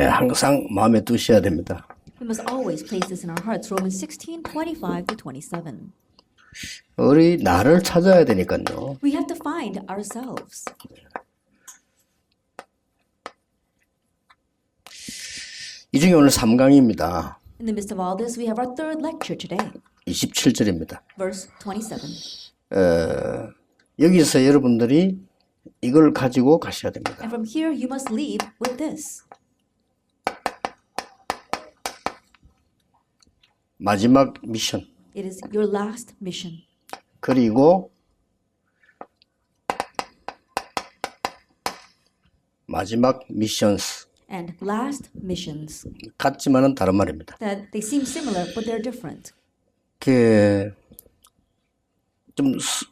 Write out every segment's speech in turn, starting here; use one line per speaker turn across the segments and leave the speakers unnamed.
항상 마음에 두셔야 됩니다.
We must always place this in our hearts. Romans 16:25 to 27.
우리 나를 찾아야 되니까요.
We have to find ourselves.
이 중에 오늘 3강입니다.
In the midst of all this, we have our third lecture today,
27절입니다.
verse 27.
여기서 여러분들이 이걸 가지고 가셔야 됩니다.
And from here, you must leave with this.
마지막 미션.
It is your last mission.
그리고 마지막 미션스.
And last missions.
같지만은 다른 말입니다.
That they seem similar, but they're different.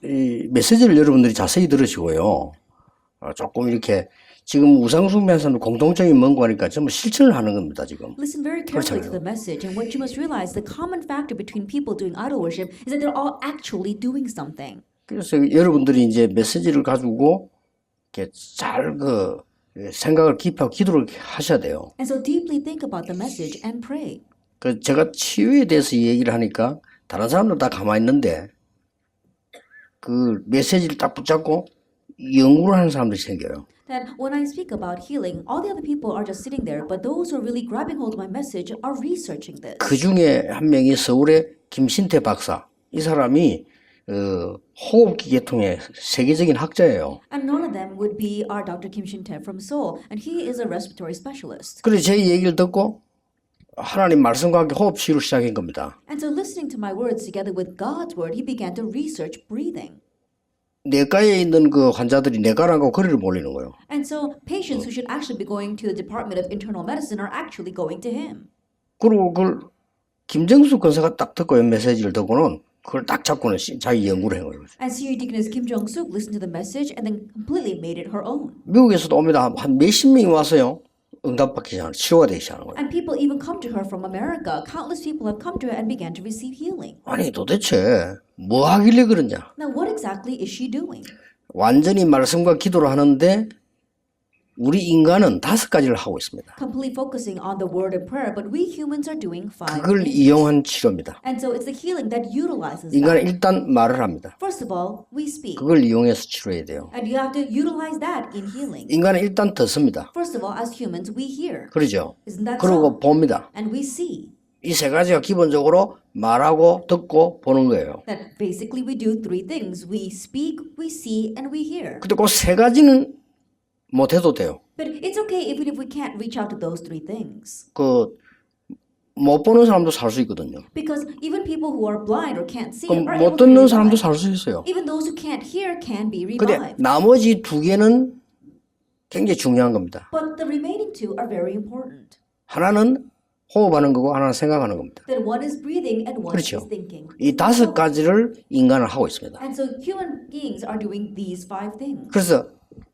이 메시지를 여러분들이 자세히 들으시고요. 조금 이렇게 지금 우상숭배하는 사람들 공통점이 뭔가 하니까 전부 실천을 하는 겁니다. 지금.
Listen very carefully to the message, and what you must realize, the common factor between people doing idol worship is that they're all actually doing something.
그래서 여러분들이 이제 메시지를 가지고 이렇게 잘 생각을 깊이하고 기도를 하셔야 돼요.
And so deeply think about the message and pray.
제가 치유에 대해서 얘기를 하니까 다른 사람들 다 가만히 있는데 그 메시지를 딱 붙잡고 연구를 하는 사람들이 생겨요.
That when I speak about healing, all the other people are just sitting there, but those who are really grabbing hold of my message are researching this.
그 중에 한 명이 서울의 김신태 박사. 이 사람이 호흡기 계통의 세계적인 학자예요.
And none of them would be our Dr. Kim Shin-tae from Seoul, and he is a respiratory specialist.
그래서 제 얘기를 듣고 하나님 말씀과 함께 호흡 치유를 시작한 겁니다.
And so listening to my words together with God's word, he began to research breathing.
내과에 있는 그 환자들이 내과랑하고 거리를 몰리는 거예요.
And so patients who should actually be going to the Department of Internal Medicine are actually going to him.
그리고 그걸 김정숙 권사가 딱 듣고 메시지를 듣고는 그걸 딱 잡고는 자기 연구를 한 거예요.
And Senior Deaconess Kim Jong-suk listened to the message and then completely made it her own.
미국에서도 옵니다. 한 몇십 명이 와서요. 응답받기 시작하는 치료가 되기 시작하는 거예요.
And people even come to her from America. Countless people have come to her and began to receive healing.
아니 도대체 뭐 하길래 그러냐.
Now what exactly is she doing?
완전히 말씀과 기도를 하는데 우리 인간은 5가지를 하고 있습니다.
Completely focusing on the word and prayer, but we humans are doing 5
그걸
things.
이용한 치료입니다.
And so it's the healing that utilizes
인간은
that.
일단 말을 합니다.
First of all, we speak.
그걸 이용해서 치료해야 돼요.
And you have to utilize that in healing.
인간은 일단 듣습니다.
First of all, as humans, we hear.
그러죠?
Isn't that
그리고
so?
봅니다.
And we see.
이 3가지가 기본적으로 말하고 듣고 보는 거예요.
That basically we do 3 things. We speak, we see, and we hear.
근데 그 3가지는 못해도 돼요.
But it's okay even if we can't reach out to those 3 things.
못 보는 사람도 살 수 있거든요.
Because even people who are blind or can't see
그럼
are
못
able to be
듣는 사람도
revived.
살 수 있어요.
Even those who can't hear can be
근데
revived.
나머지 2개는 굉장히 중요한 겁니다.
But the remaining 2 are very important.
하나는 호흡하는 거고 하나는 생각하는 겁니다.
That one is breathing and one
그렇죠.
is thinking.
이 5가지를 인간은 하고 있습니다.
And so human beings are doing these 5 things.
그래서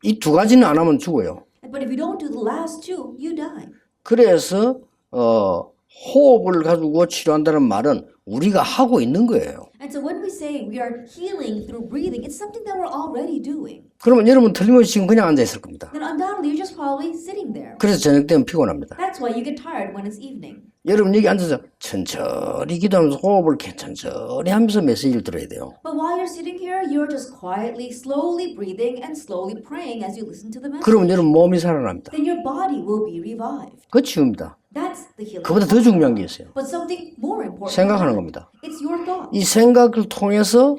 이 2가지는 안 하면 죽어요.
But if you don't do the last 2, you die.
그래서 호흡을 가지고 치료한다는 말은 우리가 하고 있는 거예요.
And so when we say we are healing through breathing, it's something that we're already doing.
그러면 여러분 틀림없이 지금 그냥 앉아 있을 겁니다.
Then undoubtedly you're just probably sitting there.
그래서 저녁 때면 피곤합니다.
That's why you get tired when it's evening.
여러분 여기 앉아서 천천히 기도하면서 호흡을 천천히 하면서 메시지를 들어야 돼요.
But while you're sitting here, you're just quietly, slowly breathing and slowly praying as you listen to the message.
그러면 여러분 몸이 살아납니다.
Then your body will be revived.
그거 치유입니다.
That's the healing.
그보다 더 중요한 게 있어요.
But something more important.
생각하는
than
겁니다.
that. It's your thoughts.
이 생각을 통해서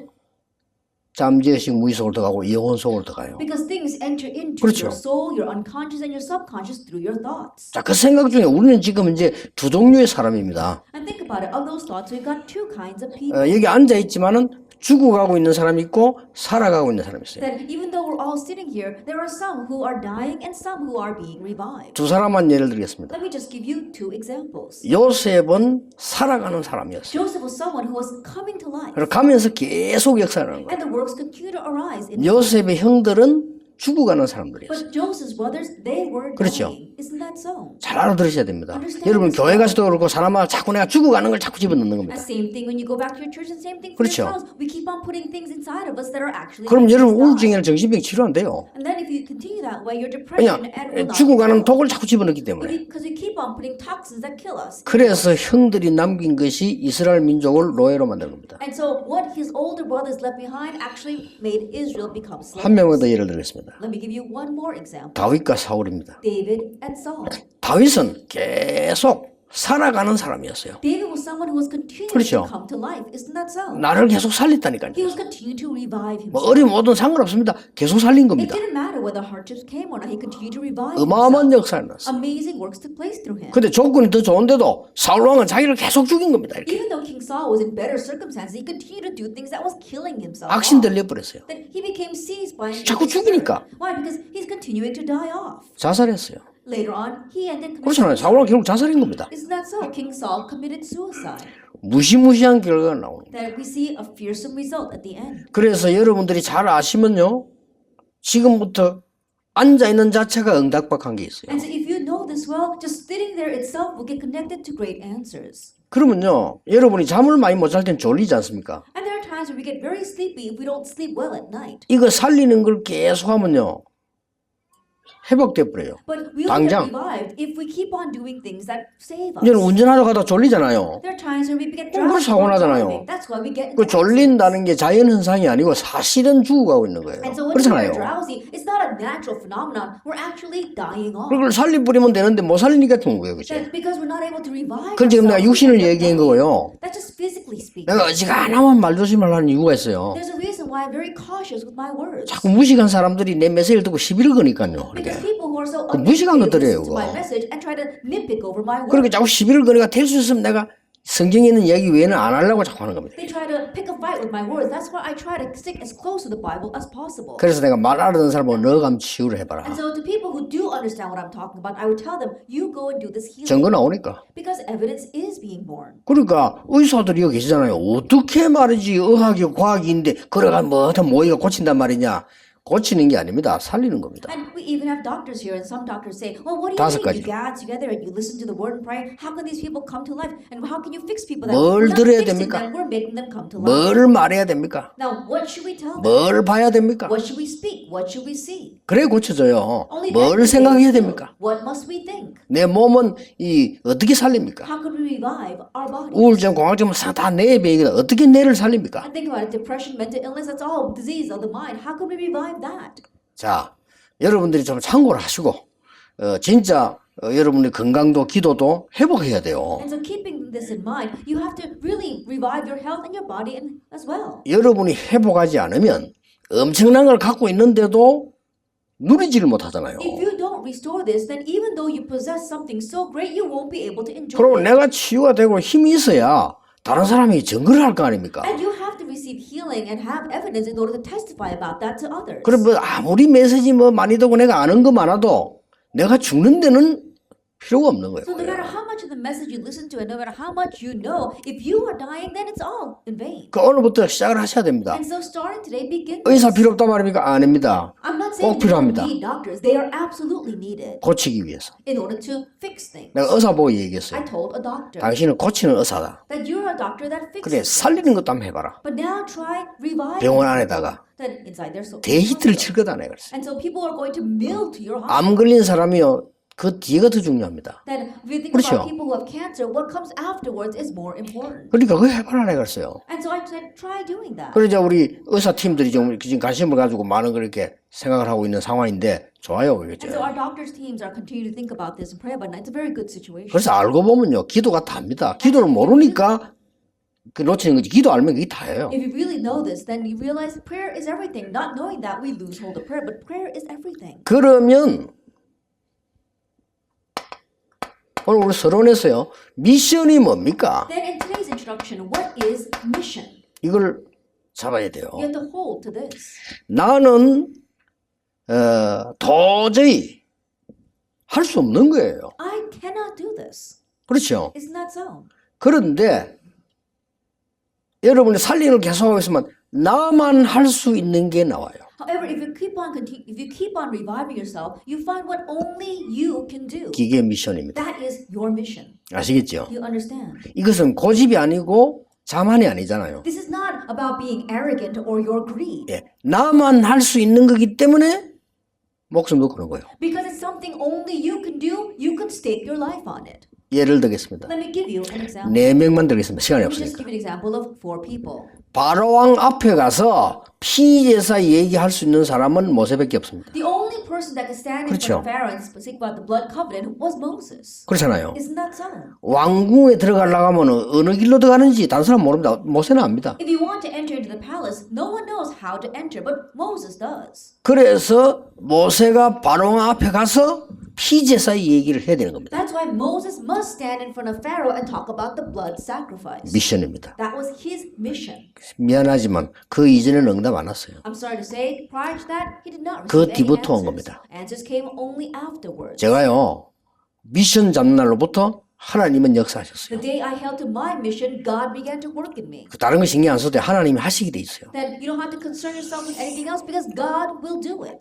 잠재의식 무의 속으로 들어가고 영혼 속으로 들어가요.
Because things enter into
그렇죠.
your soul, your unconscious, and your subconscious through your thoughts.
자, 그 생각 중에 우리는 지금 이제 2 종류의 사람입니다.
And think about it. Of those thoughts, we've got 2 kinds of people.
여기 앉아 있지만은 죽어가고 있는 사람이 있고 살아가고 있는 사람이 있어요.
That even though we're all sitting here, there are some who are dying and some who are being revived.
2 사람만 예를 들겠습니다.
Let me just give you 2 examples.
요셉은 살아가는 사람이었어요.
Joseph was someone who was coming to life.
그리고 가면서 계속 역사하는 거예요.
And the works continue to arise in
요셉의 형들은 죽어가는 사람들이었어요.
But Joseph's brothers, they were
그렇죠.
dying. Isn't that so?
잘 알아들으셔야 됩니다.
Understand
여러분
this
교회
well.
가서도 그렇고 사람마다 자꾸 내가 죽어가는 걸 자꾸 집어넣는
And
겁니다.
same thing when you go back to your church, and same thing for
그렇죠.
yourselves. We keep on putting things inside of us that are actually
그럼
making us
여러분
die.
우울증이나 정신병 치료 안 돼요.
And then if you continue that way, your
왜냐?
depression and will not
죽어가는
be
독을 자꾸 집어넣기 때문에.
because we keep on putting toxins that kill us.
그래서 형들이 남긴 것이 이스라엘 민족을 노예로 만든 겁니다.
And so what his older brothers left behind actually made Israel become slaves.
한 명만 더 예를 들겠습니다.
Let me give you one more example.
다윗과 사울입니다.
David and Saul.
다윗은 계속 살아가는 사람이었어요.
David was someone who was continuing
그렇죠.
to come to life. Isn't that so?
나를 계속 살렸다니까요.
He was continuing to revive
뭐
himself.
어려움 오든 상관없습니다. 계속 살린
It
겁니다.
didn't matter whether hardships came or not. He continued to revive
어마어마한
himself.
역사를 났어요.
Amazing works took place through him.
근데 조건이 더 좋은데도 사울 왕은 자기를 계속 죽인 겁니다. 이렇게
Even though King Saul was in better circumstances, he continued to do things that was killing himself.
악신 들려버렸어요.
Then he became seized by an
자꾸
evil spirit.
죽이니까.
Why? Because he's continuing to die off.
자살했어요.
Later on, he ended
그렇잖아요. 사울 왕 결국 자살인 겁니다.
Isn't that so? King Saul committed suicide.
무시무시한 결과가 나오는 거예요.
That we see a fearsome result at the end.
그래서 여러분들이 잘 아시면요. 지금부터 앉아있는 자체가 응답박한 게 있어요.
And so if you know this well, just sitting there itself will get connected to great answers.
그러면요. 여러분이 잠을 많이 못 잘 땐 졸리지 않습니까?
And there are times where we get very sleepy if we don't sleep well at night.
이거 살리는 걸 계속 하면요. 회복돼 버려요.
But we'll
당장.
get revived if we keep on doing things that save us.
이제는 운전하다 가다 졸리잖아요.
There are times when we get
그럼
drowsy
사고
while
나잖아요.
driving. That's why we get
그
into accidents.
졸린다는 게 자연 현상이 아니고 사실은 죽어가고 있는 거예요.
And so when we
그렇잖아요.
are drowsy, it's not a natural phenomenon. We're actually dying off.
그걸 살려버리면 되는데 못 살리니까 죽는 거예요. 그죠?
That's because we're not able to revive
그건 지금 내가
ourselves.
육신을 얘기한 거고요.
That's just physically speaking.
내가 어지간하면 말 조심하려는 이유가 있어요.
There's a reason why I'm very cautious with my words.
자꾸 무식한 사람들이 내 메시지를 듣고 시비를 거니까요. 이렇게.
Because people who are so
무식한
uneducated
것들이에요,
listen to my
그거.
message and try to nitpick over my
그렇게
words.
자꾸 시비를 거니까 될 수 있으면 내가 성경에 있는 이야기 외에는 안 하려고 자꾸 하는 겁니다.
They try to pick a fight with my words. That's why I try to stick as close to the Bible as possible.
그래서 내가 말 알아듣는 사람은 너 가면 치유를 해봐라.
And so to people who do understand what I'm talking about, I would tell them, you go and do this healing.
증거 나오니까.
Because evidence is being born.
그러니까 의사들이 여기 계시잖아요. 어떻게 말이지 의학이 과학인데 그래가 뭐든 모이가 고친단 말이냐. 고치는 게 아닙니다. 살리는 겁니다.
And we even have doctors here, and some doctors say, well, what do you
다섯
mean?
가지.
You gather together and you listen to the word and pray. How can these people come to life? And how can you fix people that
뭘
we're not
들어야
fixing
됩니까?
them, we're making them come to life?
뭘 말해야 됩니까?
Now, what should we tell them?
뭘 봐야 됩니까?
What should we speak? What should we see?
그래 고쳐져요.
Only
뭘
then can
생각해야
we feel.
됩니까?
What must we think?
내 몸은 이 어떻게 살립니까?
How could we revive our body?
우울증, 공황증 다 뇌의 병이다. 어떻게 뇌를 살립니까?
And think about it, depression, mental illness, that's all disease of the mind. How could we revive that?
자, 여러분들이 좀 참고를 하시고 진짜 여러분의 건강도 기도도 회복해야 돼요.
And so keeping this in mind, you have to really revive your health and your body as well.
여러분이 회복하지 않으면 엄청난 걸 갖고 있는데도 누리지를 못하잖아요.
If you don't restore this, then even though you possess something so great, you won't be able to enjoy
그리고
it.
내가 치유가 되고 힘이 있어야 다른 사람이 증거를 할 거 아닙니까?
And you have to receive healing and have evidence in order to testify about that to others.
그럼 뭐 아무리 메시지 뭐 많이 듣고 내가 아는 거 많아도 내가 죽는 데는 필요가 없는 거예요.
So no matter how much of the message you listen to and no matter how much you know, if you are dying, then it's all in vain.
그 오늘부터 시작을 하셔야 됩니다.
And so starting today, begin.
의사 필요 없단 말입니까? 아닙니다.
I'm not
꼭
saying you don't
필요합니다.
need doctors. They are absolutely needed
고치기 위해서.
in order to fix things.
내가 의사 보고 얘기했어요.
I told a doctor
당신은 고치는 의사다.
that you're a doctor that
그래
fixes things.
살리는 것도 한번 해봐라.
But now try reviving
병원 안에다가
that inside their soul.
데이트를 칠 거다 내가 그랬어요.
And so people are going to mill to your hospital.
암 걸린 사람이요 그 뒤가 더 중요합니다.
Then if you think
그렇죠.
about people who have cancer, what comes afterwards is more important.
그러니까 그거 해봐라 내가 그랬어요.
And so I said, try doing that.
그러자 우리 의사 팀들이 지금 관심을 가지고 많은 그렇게 생각을 하고 있는 상황인데 좋아요 그겠죠.
And so our doctors' teams are continuing to think about this and pray about it. It's a very good situation.
그래서 알고 보면요 기도가 답니다. 기도를 모르니까 그 놓치는 거지. 기도 알면 그게 다예요.
If you really know this, then you realize prayer is everything. Not knowing that, we lose hold of prayer, but prayer is everything.
그러면 오늘 우리 서론에서요 미션이 뭡니까?
Then in today's introduction, what is mission?
이걸 잡아야 돼요.
You have to hold to this.
나는 도저히 할 수 없는 거예요.
I cannot do this.
그렇죠.
Isn't that so?
그런데 여러분이 살리는 걸 계속하고 있으면 나만 할 수 있는 게 나와요.
However, if you keep on reviving yourself, you find what only you can do.
기계 미션입니다.
That is your mission.
아시겠죠?
You understand?
이것은 고집이 아니고 자만이 아니잖아요.
This is not about being arrogant or your greed.
예, 나만 할 수 있는 거기 때문에 목숨도 거는 거예요.
Because it's something only you can do, you could stake your life on it.
예를 들겠습니다.
Let me give you an example.
4명만 들겠습니다. 시간이
Let me just
없으니까.
give you an example of 4 people.
바로왕 앞에 가서 피제사 얘기할 수 있는 사람은 모세밖에 없습니다.
The only person that could stand in
그렇죠.
front of Pharaoh and speak about the blood covenant was Moses.
그렇잖아요.
Isn't that so?
왕궁에 들어가려고 하면 어느 길로 들어가는지 다른 사람 모릅니다. 모세는 압니다.
If you want to enter into the palace, no one knows how to enter, but Moses does.
그래서 모세가 바로왕 앞에 가서 피제사의 얘기를 해야 되는 겁니다.
That's why Moses must stand in front of Pharaoh and talk about the blood sacrifice.
미션입니다.
That was his mission.
미안하지만 그 이전에는 응답 안 왔어요.
I'm sorry to say, prior to that, he did not
그
receive any
뒤부터 온
answers.
겁니다.
Answers came only afterwards.
제가요 미션 잡는 날로부터 하나님은
The
역사하셨어요.
day I held to my mission, God began to work in me.
그 다른 거 신경 안 써도 돼. 하나님이 하시게 돼 있어요.
Then you don't have to concern yourself with anything else because God will do it.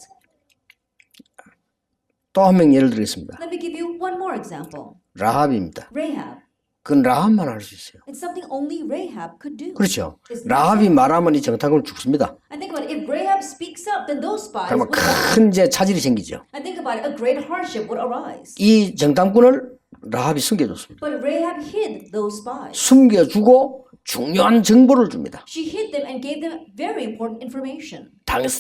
또 한 명 예를 들겠습니다.
Let me give you one more example.
라합입니다.
Rahab.
그건 라합만 할 수 있어요.
It's something only Rahab could do.
그렇죠. 라합이 말하면 이 정탐꾼 죽습니다.
I think about it. If Rahab speaks up, then those spies
그러면
would die.
큰 이제 차질이 생기죠.
I think about it. A great hardship would arise.
이 정탐꾼을 라합이 숨겨줬습니다.
But Rahab hid those spies.
숨겨주고 중요한 정보를 줍니다.
She hid them and gave them very important information.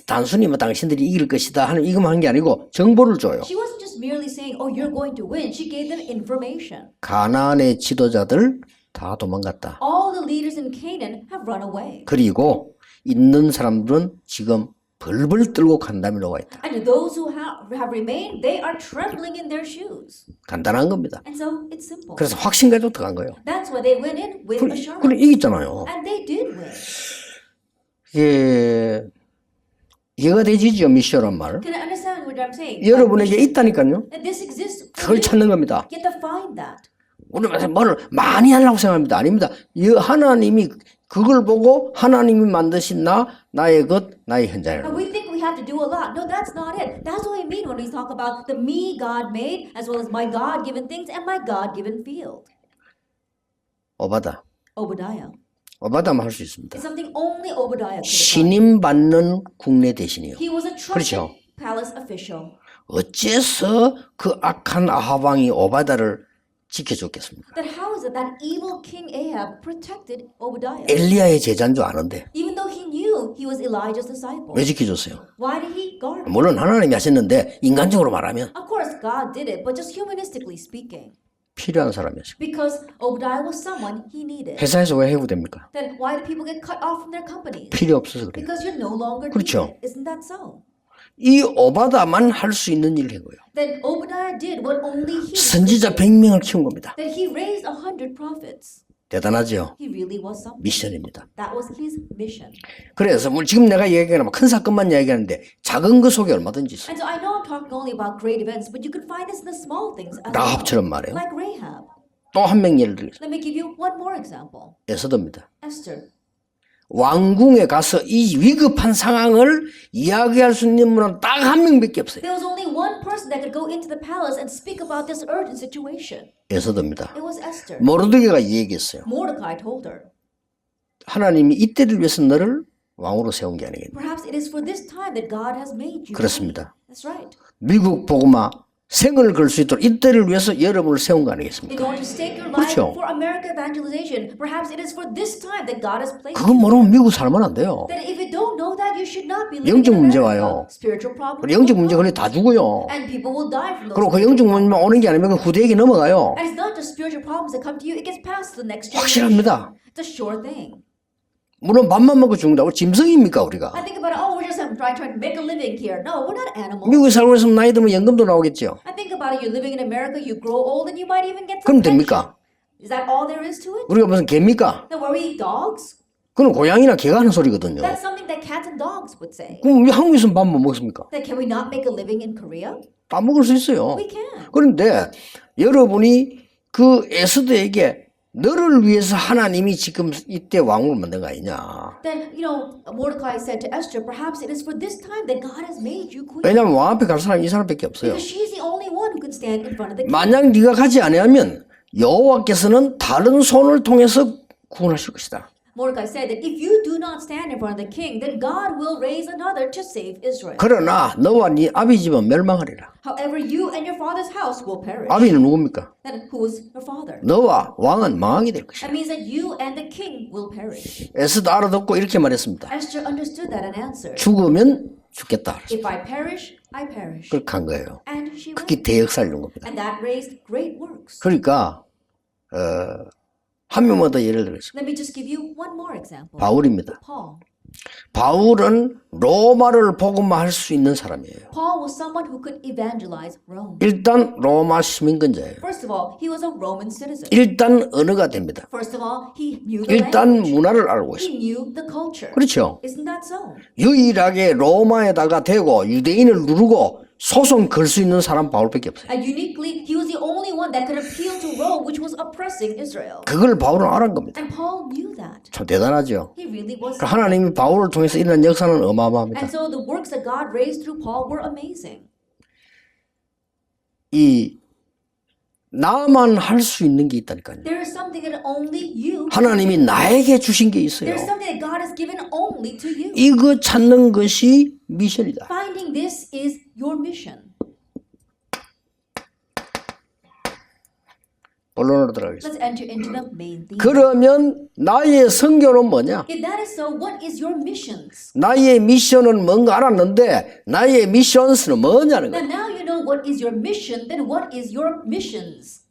단순히 뭐 당신들이 이길 것이다 하는 이것만 하는 게 아니고 정보를 줘요.
She wasn't just merely saying, "Oh, you're going to win." She gave them information.
가나안의 지도자들 다 도망갔다.
All the leaders in Canaan have run away.
그리고 있는 사람들은 지금 벌벌 떨고 간담이 녹아 있다.
And those who have remained, they are trembling in their shoes.
간단한 겁니다.
And so it's simple.
그래서 확신 가지고 들어간 거예요.
That's why they went in with assurance.
그래 이겼잖아요.
And they did win.
이게 이해가 되지죠 미션란 말.
Can I understand what I'm saying?
여러분에게 있다니까요.
And this exists.
그걸 찾는 겁니다.
You have to find that.
우리가 뭐를 많이 하려고 생각합니다. 아닙니다. 하나님이 그걸 보고 하나님이 만드신 나의 것, 나의 현장이라는
And we think we have to do a lot. No, that's not it. That's what we mean when we talk about the me God made, as well as my God-given things and my God-given field.
오바다.
Obadiah.
오바다만 할 수 있습니다.
It's something only Obadiah could have done.
신임 받는 국내 대신이요.
He was a trusted
그렇죠.
palace official.
어째서 그 악한 아합 왕이 오바다를 지켜줬겠습니까?
Then how is it that evil King Ahab protected Obadiah?
엘리야의 제자인 줄 아는데
Even though he knew he was Elijah's disciple.
왜 지켜줬어요?
Why did he guard him?
물론 하나님이 하셨는데 인간적으로 말하면
Of course, God did it, but just humanistically speaking.
필요한 사람이었어요.
Because Obadiah was someone he needed.
회사에서 왜 해고됩니까?
Then why do people get cut off from their companies?
필요 없어서 그래요.
Because you're no longer
그렇죠.
needed. Isn't that so?
이 오바다만 할 수 있는 일을 한 거예요.
Then Obadiah did what only he
선지자 100명을 키운 겁니다.
That he raised 100 prophets.
대단하죠?
He really was something.
미션입니다.
That was his mission.
그래서 뭐 지금 내가 얘기하는 큰 사건만 이야기하는데 작은 것 속에 얼마든지 있어요.
And so I know I'm talking only about great events, but you could find this in the small things as well.
라합처럼 말해요.
Like Rahab.
또 한 명 예를 들겠습니다.
Let me give you one more example.
에스더입니다.
Esther.
왕궁에 가서 이 위급한 상황을 이야기할 수 있는 분은 딱 한 명밖에 없어요.
There was only one person that could go into the palace and speak about this urgent situation.
에스더입니다.
It was Esther.
모르드게가 이 얘기했어요.
Mordecai told her,
하나님이 이때를 위해서 너를 왕으로 세운 게 아니겠냐.
perhaps it is for this time that God has made you.
그렇습니다.
That's right.
미국 복음화 생을 걸 수 있도록 이때를 위해서 여러분을 세운 거 아니겠습니까?
In order to stake your life
그렇죠.
for America evangelization, perhaps it is for this time that God has placed
그거
you.
모르면 미국 살면 안 돼요.
That if you don't know that, you should not be living
영적
in
문제
America.
와요.
Spiritual problems.
그리고 영적 문제 걸려 다 죽어요.
And people will die from those.
그리고 그 영적 문제만 오는 게 아니면 그 후대에게 넘어가요.
And it's not just spiritual problems that come to you; it gets passed to the next generation.
확실합니다.
It's a sure thing.
물론 밥만 먹고 죽는다고 짐승입니까 우리가?
I think about it. Oh, we're just trying to make a living here. No, we're not animals.
미국에 살고 있으면 나이 들면 연금도 나오겠죠.
I think about it. You're living in America. You grow old, and you might even get
그럼
some
됩니까?
pension. Is that all there is to it?
우리가 무슨 개입니까?
Then were we dogs?
그건 고양이나 개가 하는 소리거든요.
That's something that cats and dogs would say.
그럼 우리 한국에서는 밥 못 먹습니까?
Then can we not make a living in Korea?
밥 먹을 수 있어요.
We can.
그런데 여러분이 그 에스더에게 너를 위해서 하나님이 지금 이때 왕을 만든 거 아니냐.
Then, Mordecai said to Esther, perhaps it is for this time that God has made you queen.
왜냐하면 왕 앞에 갈 사람이 이 사람밖에 없어요.
Because she's the only one who can stand in front of the king.
만약 네가 가지 아니하면 여호와께서는 다른 손을 통해서 구원하실 것이다.
Mordecai said that if you do not stand in front of the king, then God will raise another to save Israel.
그러나 너와 네 아비 집은 멸망하리라.
However, you and your father's house will perish.
아비는 누굽니까?
Then who is your father?
너와 왕은 망하게 될 것이다.
That means that you and the king will perish.
에스더 알아듣고 이렇게 말했습니다.
Esther understood that and answered,
죽으면 죽겠다.
if I perish, I perish.
그렇게 한 거예요.
And she went.
그게 대역사를 이룬 겁니다.
And that raised great works.
그러니까 한 명만 더 예를 들겠습니다.
Let me just give you one more example.
바울입니다.
Paul.
바울은 로마를 복음화할 수 있는 사람이에요.
Paul was someone who could evangelize Rome.
일단 로마 시민권자예요.
First of all, he was a Roman citizen.
일단 언어가 됩니다.
First of all, he knew the
일단
language.
문화를 알고 있어요.
He knew the culture.
그렇죠.
Isn't that so?
유일하게 로마에다가 대고 유대인을 누르고 소송 걸 수 있는 사람 바울밖에 없어요.
And uniquely, he was the only one that could appeal to Rome, which was oppressing Israel.
그걸 바울은 알은 겁니다.
And Paul knew that.
참 대단하죠.
He really was.
하나님이 바울을 통해서 일어난 역사는 어마어마합니다.
And so the works that God raised through Paul were amazing.
이 나만 할 수 있는 게 있다니까요.
There is something that only you.
하나님이 나에게 주신 게 있어요.
There's something that God has given only to you.
이거 찾는 것이 미션이다.
Finding this is your mission.
본론으로 들어가겠습니다.
Let's enter into the main theme.
그러면 나의 선교는 뭐냐?
If that is so, what is your missions?
나의 미션은 뭔가 알았는데 나의 미션스는 뭐냐는 거예요.
Then now you know what is your mission, then what is your missions?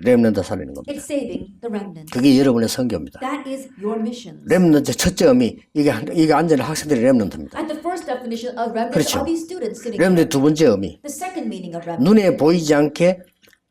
렘넌트 살리는 겁니다.
It's saving the remnant.
그게 여러분의 선교입니다.
That is your missions.
렘넌트 첫째 의미 이게 완전히 학생들의 렘넌트입니다.
And the first definition of remnant
그렇죠.
are these students sitting
렘넌트
here.
두 번째 의미
The second meaning of remnant,
눈에 보이지 않게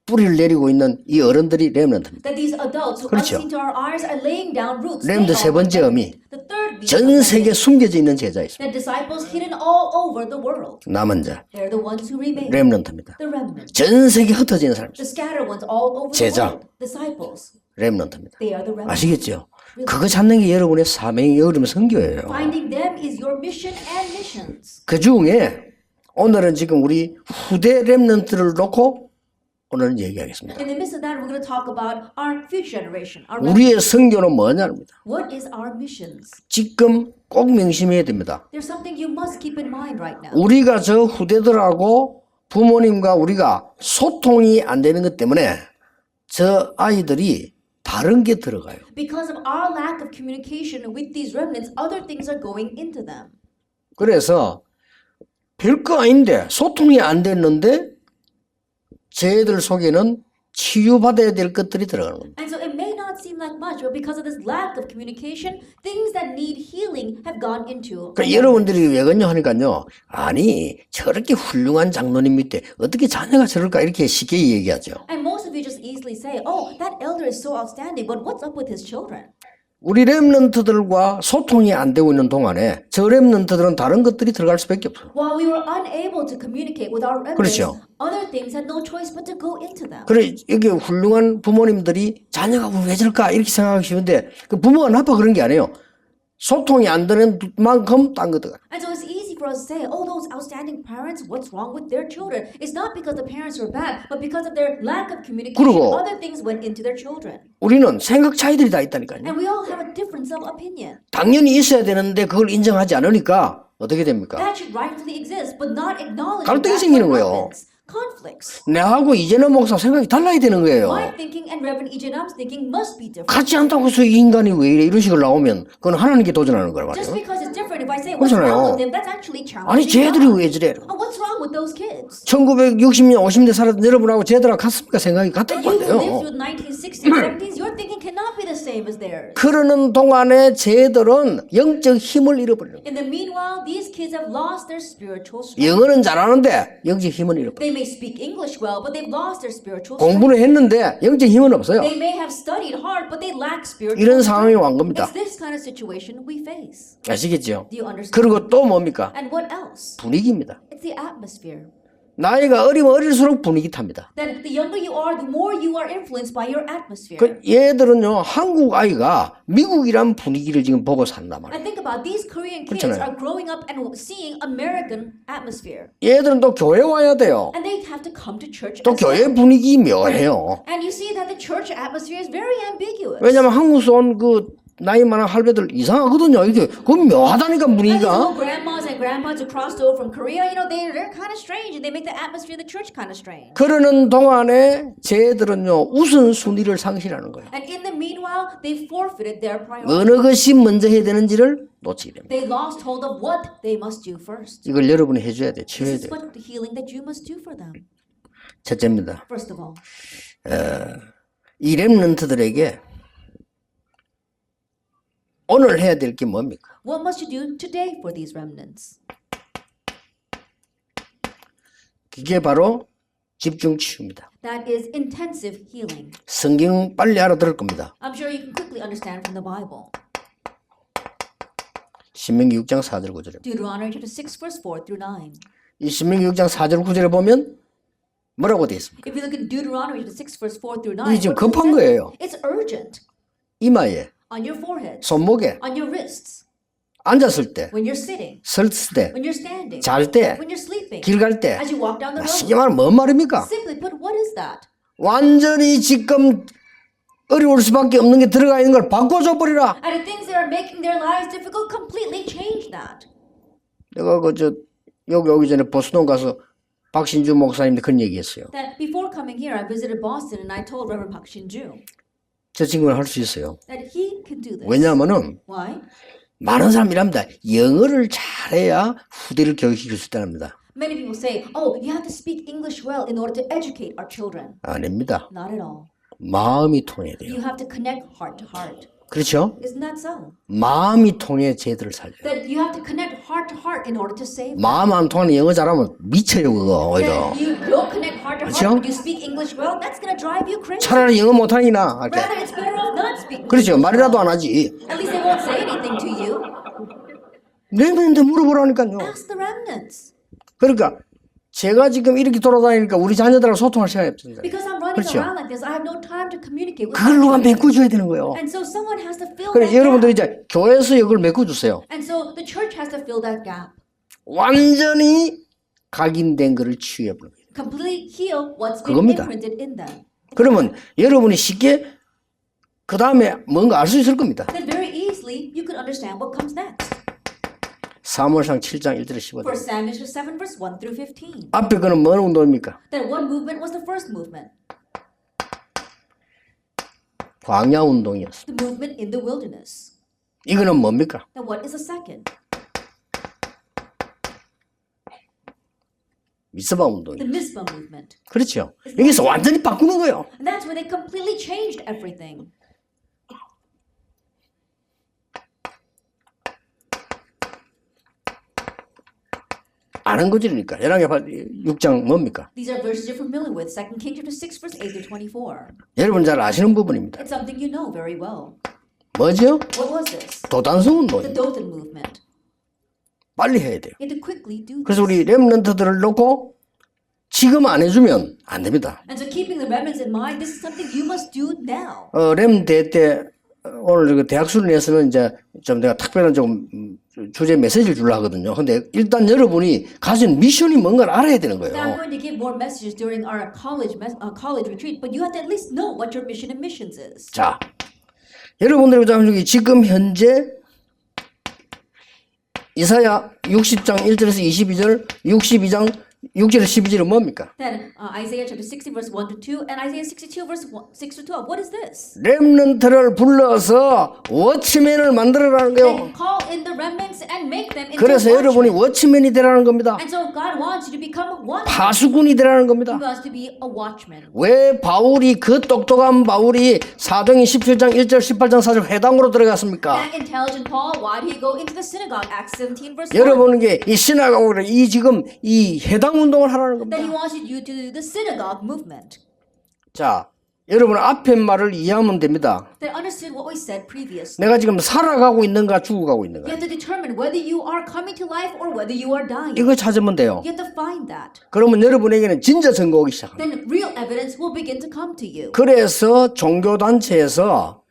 뿌리를 내리고 있는 이 어른들이 렘넌트입니다.
that these adults who
그렇죠.
unseen to our eyes are laying down roots.
렘넌트 세 번째 의미
The third meaning
전
of
세계에
remnant,
숨겨져 있는 제자 있습니다.
that disciples hidden all over the world.
남은 자
They're the ones who remain.
렘넌트입니다.
The remnant.
전 세계에 흩어져 있는 사람입니다.
The scattered ones all over the
제자.
world. Disciples.
렘넌트입니다.
They are the remnant.
아시겠죠? 그거 찾는 게 여러분의 사명이 여러분의 선교예요.
Finding them is your mission and missions.
그 중에 오늘은 지금 우리 후대 렘넌트를 놓고 오늘은 얘기하겠습니다.
In the midst of that, we're going to talk about our future generation. Our remnant.
우리의 선교는 뭐냐입니다.
What is our missions?
지금 꼭 명심해야 됩니다.
There's something you must keep in mind right now.
우리가 저 후대들하고 부모님과 우리가 소통이 안 되는 것 때문에 저 아이들이 다른 게 들어가요.
Because of our lack of communication with these remnants, other things are going into them.
그래서 별거 아닌데 소통이 안 됐는데 쟤들 속에는 치유받아야 될 것들이 들어가는 겁니다.
And so it may not seem like much, but because of this lack of communication, things that need healing have gone into.
그러니까 여러분들이 왜그러냐 하니까요. 아니 저렇게 훌륭한 장로님 밑에 어떻게 자녀가 저럴까 이렇게 쉽게 얘기하죠.
And most of you just easily say, oh, that elder is so outstanding, but what's up with his children?
우리 렘넌트들과 소통이 안 되고 있는 동안에 저 렘넌트들은 다른 것들이 들어갈 수밖에 없어요.
While we were unable to communicate with our remnants,
그렇죠.
other things had no choice but to go into them.
그래 이게 훌륭한 부모님들이 자녀가 왜 저럴까 이렇게 생각하기 쉬운데 그 부모가 나빠 그런 게 아니에요. 소통이 안 되는 만큼 딴 것들.
And so it's easy for us to say, oh, those outstanding parents, what's wrong with their children? It's not because the parents were bad, but because of their lack of communication,
그리고
other things went into their children.
우리는 생각 차이들이 다 있다니까요.
And we all have a difference of opinion.
당연히 있어야 되는데 그걸 인정하지 않으니까 어떻게 됩니까?
That should rightfully exist, but not acknowledging
갈등이
that
생기는
what
거예요.
happens. Conflicts.
내하고 이재남 목사 생각이 달라야 되는 거예요.
My thinking and Reverend Ijenam's thinking must be different.
같지 않다고 해서 이 인간이 왜 이래 이런 식으로 나오면 그건 하나님께 도전하는 거란
Just
말이에요.
because it's different, if I say what's
그렇잖아요.
wrong with them, that's actually
아니
challenging
쟤들이
God.
왜 저래?
Oh, what's wrong with those kids?
1960년 50년 살았던 여러분하고 쟤들하고 같습니까? 생각이 같단
You who lived
말이에요.
through the 1960s, 70s, your thinking cannot be the same as theirs.
그러는 동안에 쟤들은 영적 힘을 잃어버리는 거예요.
In the meanwhile, these kids have lost their spiritual strength.
영어는 잘하는데 영적 힘은 잃어버려요.
They may speak English well, but they've lost their spiritual strength.
공부는 했는데 영적 힘은 없어요.
They may have studied hard, but they lack spiritual
이런 상황이
strength.
온 겁니다.
It's this kind of situation we face.
아시겠죠?
Do you understand?
그리고 또 뭡니까?
And what else?
분위기입니다.
It's the atmosphere.
나이가 어리면 어릴수록 분위기 탑니다.
That the younger you are, the more you are influenced by your atmosphere.
그 얘들은요 한국 아이가 미국이란 분위기를 지금 보고 산단 말이에요.
And think about these Korean kids
그렇잖아요.
are growing up and seeing American atmosphere.
얘들은 또 교회 와야 돼요.
And they have to come to church
또
as well.
교회 분위기 묘해요.
And you see that the church atmosphere is very ambiguous.
왜냐면 한국에서 온 그 나이 많은 할배들 이상하거든요. 이게 그건 묘하다니까
And these
분위기가.
old grandmas and grandpas who crossed over from Korea, you know, they're kind of strange and they make the atmosphere of the church kind of strange.
그러는 동안에 쟤들은요 우선순위를 상실하는 거예요.
And in the meanwhile, they forfeited their priority.
어느 것이 먼저 해야 되는지를 놓치게 됩니다.
They lost hold of what they must do first.
이걸 여러분이 해줘야 돼, 치워야
This is
돼.
what the healing that you must do for them.
첫째입니다.
First of all,
이 렘넌트들에게 오늘 해야 될 게 뭡니까?
what must you do today for these remnants?
그게 바로 집중 치유입니다.
That is intensive healing.
성경 빨리 알아들을 겁니다.
I'm sure you can quickly understand from the Bible.
신명기 6장 4절 9절입니다.
Deuteronomy chapter 6 verse 4 through 9.
이 신명기 6장 4절 9절에 보면 뭐라고 되어 있습니까?
If you look at Deuteronomy chapter 6 verse 4 through 9,
이게 지금
what does it
급한
say?
거예요.
It's urgent.
이마에,
On your forehead,
손목에,
on your wrists,
앉았을 때,
when you're sitting,
설 때,
when you're standing,
잘 때,
when you're sleeping,
길 갈 때.
as you walk down the
쉽게
road.
말하면 뭔 말입니까?
Simply put, what is that?
완전히 지금 어려울 수밖에 없는 게 들어가 있는 걸 바꿔줘 버리라.
And the things that are making their lives difficult, completely change that.
내가 여기 오기 전에 보스턴 가서 박신주 목사님한테 그런 얘기했어요.
That before coming here, I visited Boston and I told Reverend Park Shin-ju
저 친구는 할 수 있어요.
that he can do this.
왜냐하면은
Why?
많은 사람이 이랍니다. 영어를 잘해야 후대를 교육시킬 수 있답니다.
Many people say, oh, you have to speak English well in order to educate our children.
아닙니다.
Not at all.
마음이 통해야 돼요.
You have to connect heart to heart.
그렇죠?
Isn't that so?
마음이 통해 쟤들을 살려요.
That you have to connect heart to heart in order to save them.
마음 안 통하는 영어 잘하면 미쳐요 그거 오히려.
That you don't connect heart to heart,
그렇죠?
but you speak English well, that's going to drive you crazy.
차라리 영어 못하는 게 나아. 이렇게.
Rather, it's better off not speaking
그렇죠.
English
말이라도
well.
안 하지.
At least they won't say anything to you.
렘넌트한테 물어보라니까요.
Ask the remnants.
그러니까 제가 지금 이렇게 돌아다니니까 우리 자녀들하고 소통할 시간이 없습니다.
Because I'm running
그렇죠.
around like this, I have no time to communicate with
그걸
my
누가
children.
메꿔줘야 되는 거예요.
And so someone has to fill
그래
that
여러분들이
gap.
이제 교회에서 이걸 메꿔주세요.
And so the church has to fill that gap.
완전히 각인된 거를 치유해버려요.
Completely heal what's been
그겁니다.
imprinted in them.
그러면 여러분이 쉽게 그 다음에 뭔가 알 수 있을 겁니다.
Then very easily you could understand what comes next.
사무엘상 7장 1절에 15절.
1 Samuel 7 verse 1 through 15.
앞에 거는 뭔 운동입니까?
That one movement was the first movement,
광야 운동이었어요.
the movement in the wilderness.
이거는 뭡니까?
Then what is the second?
미스바 운동이에요.
The Mizpah movement.
그렇죠. 여기서 완전히 바꾸는 거예요.
And that's where they completely changed everything.
아는 거지니까. 열왕기 6장 뭡니까?
These are verses you're familiar with. 2 Kings chapter 6 verse 8 through 24.
여러분 잘 아시는 부분입니다.
It's something you know very well.
뭐죠?
What was this?
도단성
The
운동입니다.
Dothan movement.
빨리 해야 돼요.
You have to quickly do
그래서
this.
우리 렘넌트들을 놓고 지금 안 해주면 안 됩니다.
And so keeping the remnants in mind, this is something you must do now.
렘대 때 오늘 그 대학 수련회에서는 이제 좀 내가 특별한 좀 주제 메시지를 주려 하거든요. 근데 일단 여러분이 가진 미션이 뭔가를 알아야 되는
Now I'm
거예요.
going to give more messages during our college retreat, but you have to at least know what your mission and missions is.
자, 여러분들이 보자면 지금 현재 이사야 60장 1절에서 22절, 62장 6절에서 12절은 뭡니까?
Then Isaiah chapter 60 verse 1 to 2 and Isaiah 62 verse 6 to 12. What is this?
렘넌트를 불러서 워치맨을 만들어라는 거예요.
And call in the remnants and make them into
그래서 여러분이
watchmen.
워치맨이 되라는 겁니다.
And so God wants you to become a watchman.
파수꾼이 되라는
He
겁니다.
wants to be a watchman.
왜 바울이 그 똑똑한 바울이 사도행 17장 1절 18장 4절 회당으로 들어갔습니까?
That intelligent Paul, why did he go into the synagogue? Acts 17 verse 1.
여러분에게 이 시나고를 이 지금 이 해당 운동을 하라는
That he
겁니다.
wanted you to do the synagogue movement.
자, 여러분 앞에 말을 이해하면 됩니다.
They understood what we said previously.
내가 지금 살아가고 있는가 죽어가고
You
있는가.
have to determine whether you are coming to life or whether you are dying.
이거 찾으면 돼요.
You have to find that.
그러면 여러분에게는 진짜 증거 오기 시작합니다.
Then real evidence will begin to come to you.
그래서 종교단체에서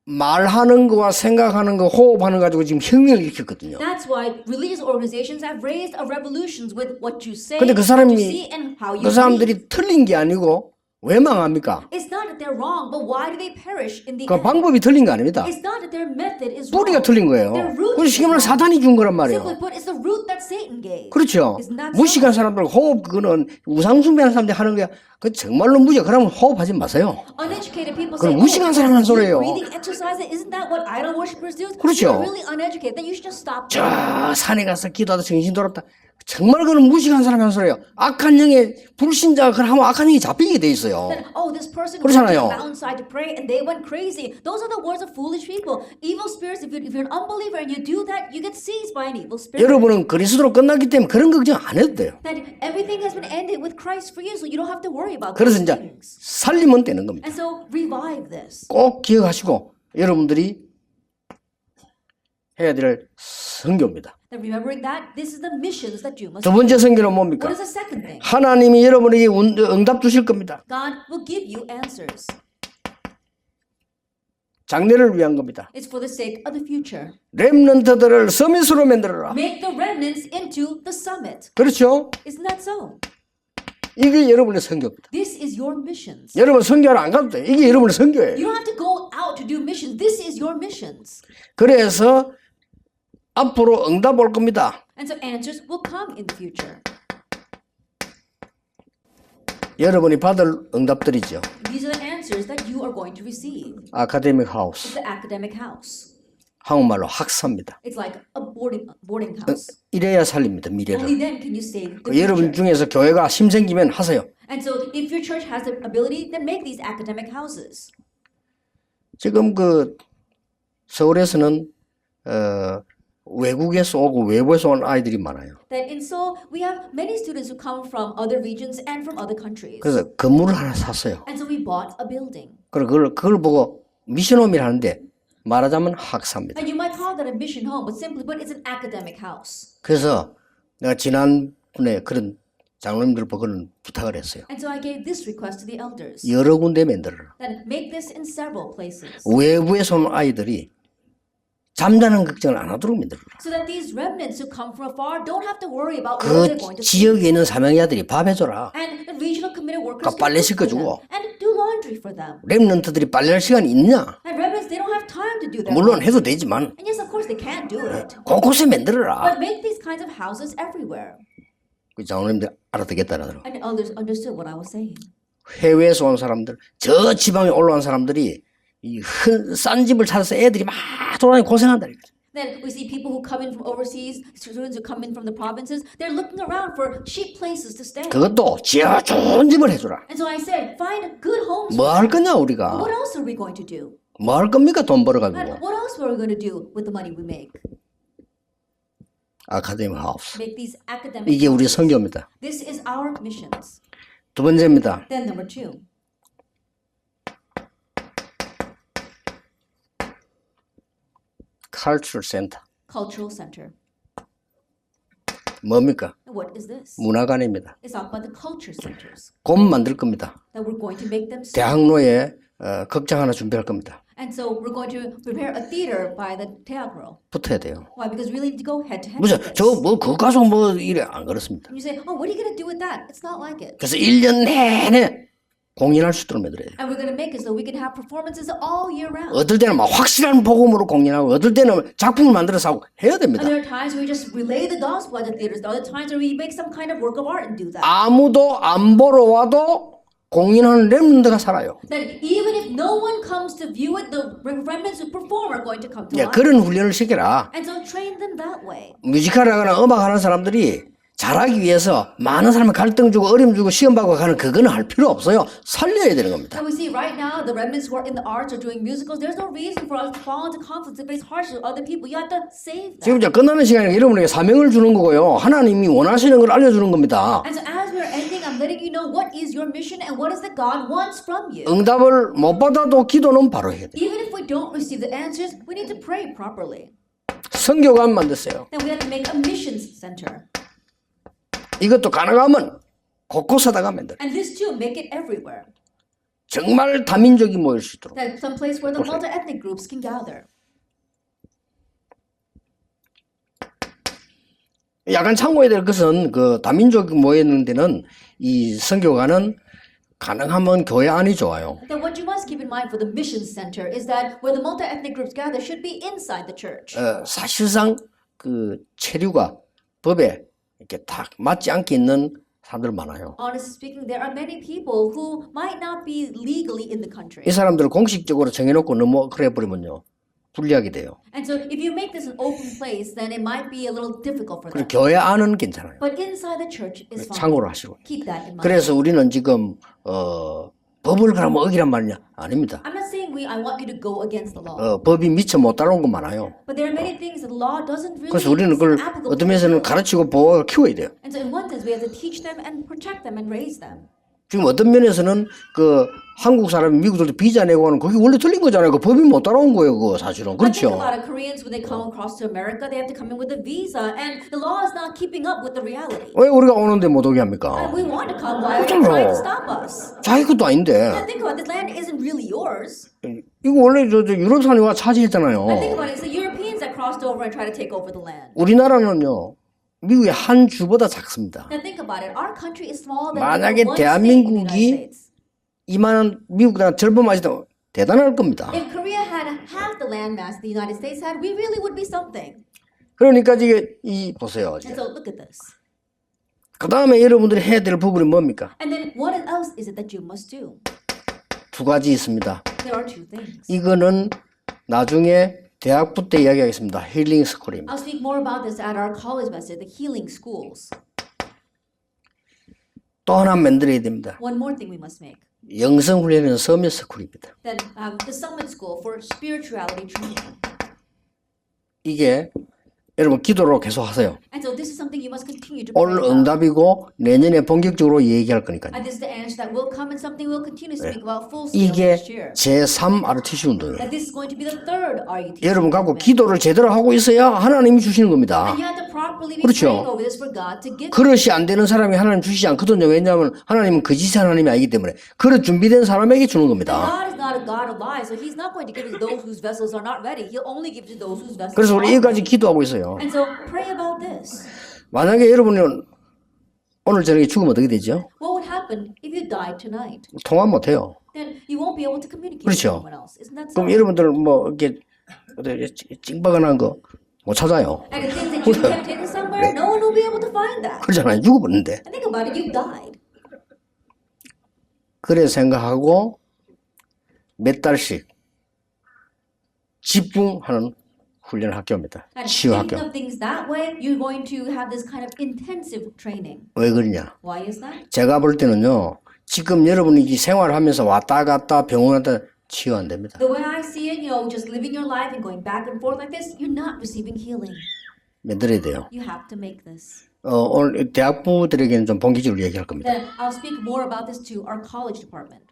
말하는 거와 생각하는 거 호흡하는 거 가지고 지금 혁명을 일으켰거든요.
That's why religious organizations have raised a revolutions with what you say,
근데 그
what
사람이
you see, and how you
그
believe.
사람들이 틀린 게 아니고 왜 망합니까?
It's not that they're wrong, but why do they perish in the
그
end?
방법이 틀린 거 아닙니다.
It's not that their method is
뿌리가
wrong.
틀린 거예요.
Their root
그래서
is
지금은
wrong.
사탄이 준 거란
Simply
말이에요.
put, it's the root that Satan gave.
그렇죠.
Isn't that
무식한
so?
사람들 호흡 그거는 우상숭배하는 사람들이 하는 거야. 그 정말로 무지야. 그러면 호흡하지 마세요.
Uneducated people
그럼
say,
무식한 사람 하는 소리예요.
breathing exercise, isn't that what idol worshippers do?
그렇죠.
You're really uneducated. Then you should just stop.
저 산에 가서 기도하다 정신 돌았다. 정말 그는 무식한 사람이 하는 소리예요. 악한 영에 불신자가 그걸 하면 악한 영이 잡히게 돼 있어요.
Then, oh, this person went to
그렇잖아요.
the mountainside to pray and they went crazy. Those are the words of foolish people. Evil spirits, if you're an unbeliever and you do that, you get seized by an evil spirit.
여러분은 그리스도로 끝났기 때문에 그런 걱정 안 해도 돼요.
That everything has been ended with Christ for you, so you don't have to worry about
그래서
those
이제
things.
살리면 되는 겁니다.
And so revive this.
꼭 기억하시고 여러분들이 해야 될 선교입니다.
Then remembering that, this is the missions that you must
두
do.
번째 선교는
What
뭡니까?
is the second thing?
하나님이 여러분에게 응답 주실 겁니다.
God will give you answers.
장래를 위한 겁니다.
It's for the sake of the future.
렘넌트들을 서밋으로 만들어라.
Make the remnants into the summit.
그렇죠?
Isn't that so?
이게 여러분의 선교입니다.
This is your missions.
여러분 선교를 안 가도 돼. 이게 여러분의 선교예요.
You don't have to go out to do missions. This is your missions.
그래서 앞으로 응답 올 겁니다.
And so answers will come in the future.
여러분이 받을 응답들이죠.
These are the answers that you are going to receive.
아카데믹
It's
하우스.
the academic house.
한국말로 학사입니다.
It's like a boarding house.
이래야 살립니다.
Only
미래를.
then can you save the
여러분
future.
중에서 교회가 힘 생기면 하세요.
And so if your church has the ability, then make these academic houses.
지금 그 서울에서는 외국에서 오고 외부에서 온 아이들이 많아요.
That in Seoul, we have many students who come from other regions and from other countries.
그래서 건물을 하나 샀어요.
And so we bought a building.
그걸 보고 미션홈이라 하는데 말하자면 학사입니다.
And you might call that a mission home, but simply put, it's an academic house.
그래서 내가 지난번에 그런 장로님들 보고는 부탁을 했어요.
And so I gave this request to the elders.
여러 군데 만들어라.
That make this in several places.
외부에서 온 아이들이 잠자는 걱정을 안 하도록 만들어라.
So that these remnants who come from afar don't have to worry about
그
where they're going to sleep.
지역에 있는 사명자들이 밥 해줘라.
And the regional committed workers
그 빨래
can cook for them
씻겨주고.
and do laundry for them.
렘넌트들이 빨래할 시간이 있냐?
And remnants, they don't have time to do that.
물론 해도 되지만
And yes, of course, they can do it.
곳곳에 만들어라.
But make these kinds of houses everywhere.
그 장로님들 알아듣겠다라더라고.
And the elders understood what I was saying.
해외에서 온 사람들, 저 지방에 올라온 사람들이 싼 집을 찾아서 애들이 막 돌아다니고 고생한다.
Then we see people who come in from overseas, students who come in from the provinces, they're looking around for cheap places to stay.
그것도 지하 좋은 집을 해주라.
And so I said, find good homes.
뭐 할 거냐
What
우리가?
else are we going to do?
뭐 할 겁니까 돈
And
벌어가지고?
what else are we going to do with the money we make?
아카데미 하우스.
Make these academic
이게 우리
houses.
선교입니다.
This is our missions.
두 번째입니다.
Then number 2,
Culture Center.
cultural center.
뭡니까?
And what is this?
문화관입니다.
It's all about the culture centers
곧 만들 겁니다.
that we're going to make them soon.
대학로에 극장 하나 준비할 겁니다.
And so we're going to prepare a theater by the teatro.
붙어야 돼요.
Why? Because we really need to go head to head.
무슨
with this.
저뭐 그거 가지고 뭐 이래 안 그렇습니다.
And you say, oh, what are you going to do with that? It's not like it.
그래서 1년 내내 공연할 수 있도록 만들어야 돼요.
And we're going to make it so we can have performances all year round.
어떨 때는 막 확실한 복음으로 공연하고 어떨 때는 작품을 만들어서 하고 해야 됩니다.
And there are times where we just relay the gospel at the theaters. There are other times where we make some kind of work of art and do that.
아무도 안 보러 와도 공연하는 렘넌트가 살아요.
That even if no one comes to view it, the remnants who perform are going to come to
예,
life.
그런 훈련을 시켜라.
And so train them that way.
뮤지컬 하거나 음악 하는 사람들이 잘하기 위해서 많은 사람을 갈등 주고 어려움 주고 시험 받고 가는 그거는 할 필요 없어요. 살려야 되는 겁니다.
And we see right now the remnants who are in the arts or doing musicals, there's no reason for us to fall into conflicts and face harshly with other people. You have to save them.
지금 이제 끝나는 시간에 여러분에게 사명을 주는 거고요. 하나님이 원하시는 걸 알려주는 겁니다.
And so as we're ending, I'm letting you know what is your mission and what is that God wants from you.
응답을 못 받아도 기도는 바로 해야 돼요.
Even if we don't receive the answers, we need to pray properly.
선교관 만드세요.
Then we have to make a missions center.
이것도 가능하면 곳곳에다가 만들어요.
And this too, make it everywhere.
정말 다민족이 모일 수 있도록.
That some place where the multi-ethnic groups can gather.
약간 참고해야 될 것은 그 다민족이 모이는 데는 이 선교관은 가능하면 교회 안이 좋아요.
Then what you must keep in mind for the missions center is that where the multi-ethnic groups gather should be inside the church.
사실상 그 체류가 법에 이렇게 딱 맞지 않게 있는 사람들 많아요.
Honestly speaking, there are many people who might not be legally in the country.
이 사람들을 공식적으로 정해놓고 너무 그래 버리면요 불리하게 돼요.
And so if you make this an open place, then it might be a little difficult for them.
그리고 교회 안은 괜찮아요.
But inside the church is fine.
참고로 하시고.
Keep that in mind.
그래서 우리는 지금 법을 그러면 어기란 말이냐? 아닙니다.
I'm not saying I want you to go against the law.
법이 미처 못 따라온 거 많아요.
But there are many things that the law doesn't really
그래서 우리는 그걸
applicable
어떤
to.
면에서는 가르치고 보호하고 키워야 돼요.
And so in one sense, we have to teach them and protect them and raise them.
지금 어떤 면에서는 그 한국 사람이 미국들도 비자 내고 하는 그게 원래 틀린 거잖아요. 그 법이 못 따라온 거예요. 그거 사실은.
But think
그렇죠.
about it. Koreans, when they come across to America, they have to come in with a visa, and the law is not keeping up with the reality.
왜 우리가 오는데 못 오게 합니까?
And we want to come. Why are they trying to stop us?
자기 것도 아닌데.
And think about it. This land isn't really yours.
이거 원래 저 유럽산이 와 차지했잖아요.
And think about it. It's the Europeans that crossed over and tried to take over the land.
우리나라는요. 미국의 한 주보다 작습니다.
Now think about it. Our country is smaller than
만약에
one state in the United
대한민국이
States.
이만한 미국보다 절반마시다 대단할 겁니다.
If Korea had half the land mass the United States had, we really would be something.
그러니까 이게 보세요.
And so look at this.
그 다음에 여러분들이 해야 될 부분이 뭡니까?
And then what else is it that you must do?
두 가지 있습니다.
There are two things.
이거는 나중에 대학부 때 이야기하겠습니다. 힐링 스쿨입니다.
I'll speak more about this at our college message, the healing schools.
또 하나 만들어야 됩니다.
One more thing we must make.
영성훈련은 서밋 스쿨입니다.
Then the summit school for spirituality training.
이게 여러분 기도로 계속 하세요.
And so this is something you must continue to
올
pray about.
응답이고 내년에 본격적으로 얘기할 거니까요.
And this is the answer that will come and something we'll continue to speak about full scale
이게
next year.
제3 RTC 운동이에요.
That this is going to be the third RUTC.
여러분 갖고 기도를 제대로 하고 있어야 하나님이 주시는 겁니다.
And you have to properly be
그렇죠.
praying over this for God to give.
그릇이 안 되는 사람이 하나님 주시지 않거든요. 왜냐하면 하나님은 거짓의 하나님이 아니기 때문에 그릇 준비된 사람에게 주는 겁니다.
God is not a God of lies, so He's not going to give it to those whose vessels are not ready. He'll only give it to those whose vessels
그래서
are
우리 이까지
ready.
기도하고 있어요.
And so pray about this.
만약에 여러분이 오늘 저녁에 죽으면 어떻게 되죠?
What would happen if you died tonight?
통화 못 해요.
Then you won't be able to communicate
그렇죠.
with anyone else. Isn't that so?
그럼 여러분들 뭐 이렇게 찡박아난 거 못 찾아요.
And the things that you kept hidden somewhere, no one will be able to find that.
그렇잖아요. 죽어버렸는데.
And think about it, you died.
그래 생각하고 몇 달씩 집중하는 훈련 학교입니다.
And
치유
thinking
학교.
of things that way, you're going to have this kind of intensive training.
왜 그러냐?
Why is that?
제가 볼 때는요. 지금 여러분이 이 생활하면서 왔다 갔다 병원 갔다 치유 안 됩니다.
The way I see it, just living your life and going back and forth like this, you're not receiving healing.
만들어야 돼요.
You have to make this.
오늘 대학부들에게는 좀 본격적으로 얘기할 겁니다.
Then I'll speak more about this to our college department.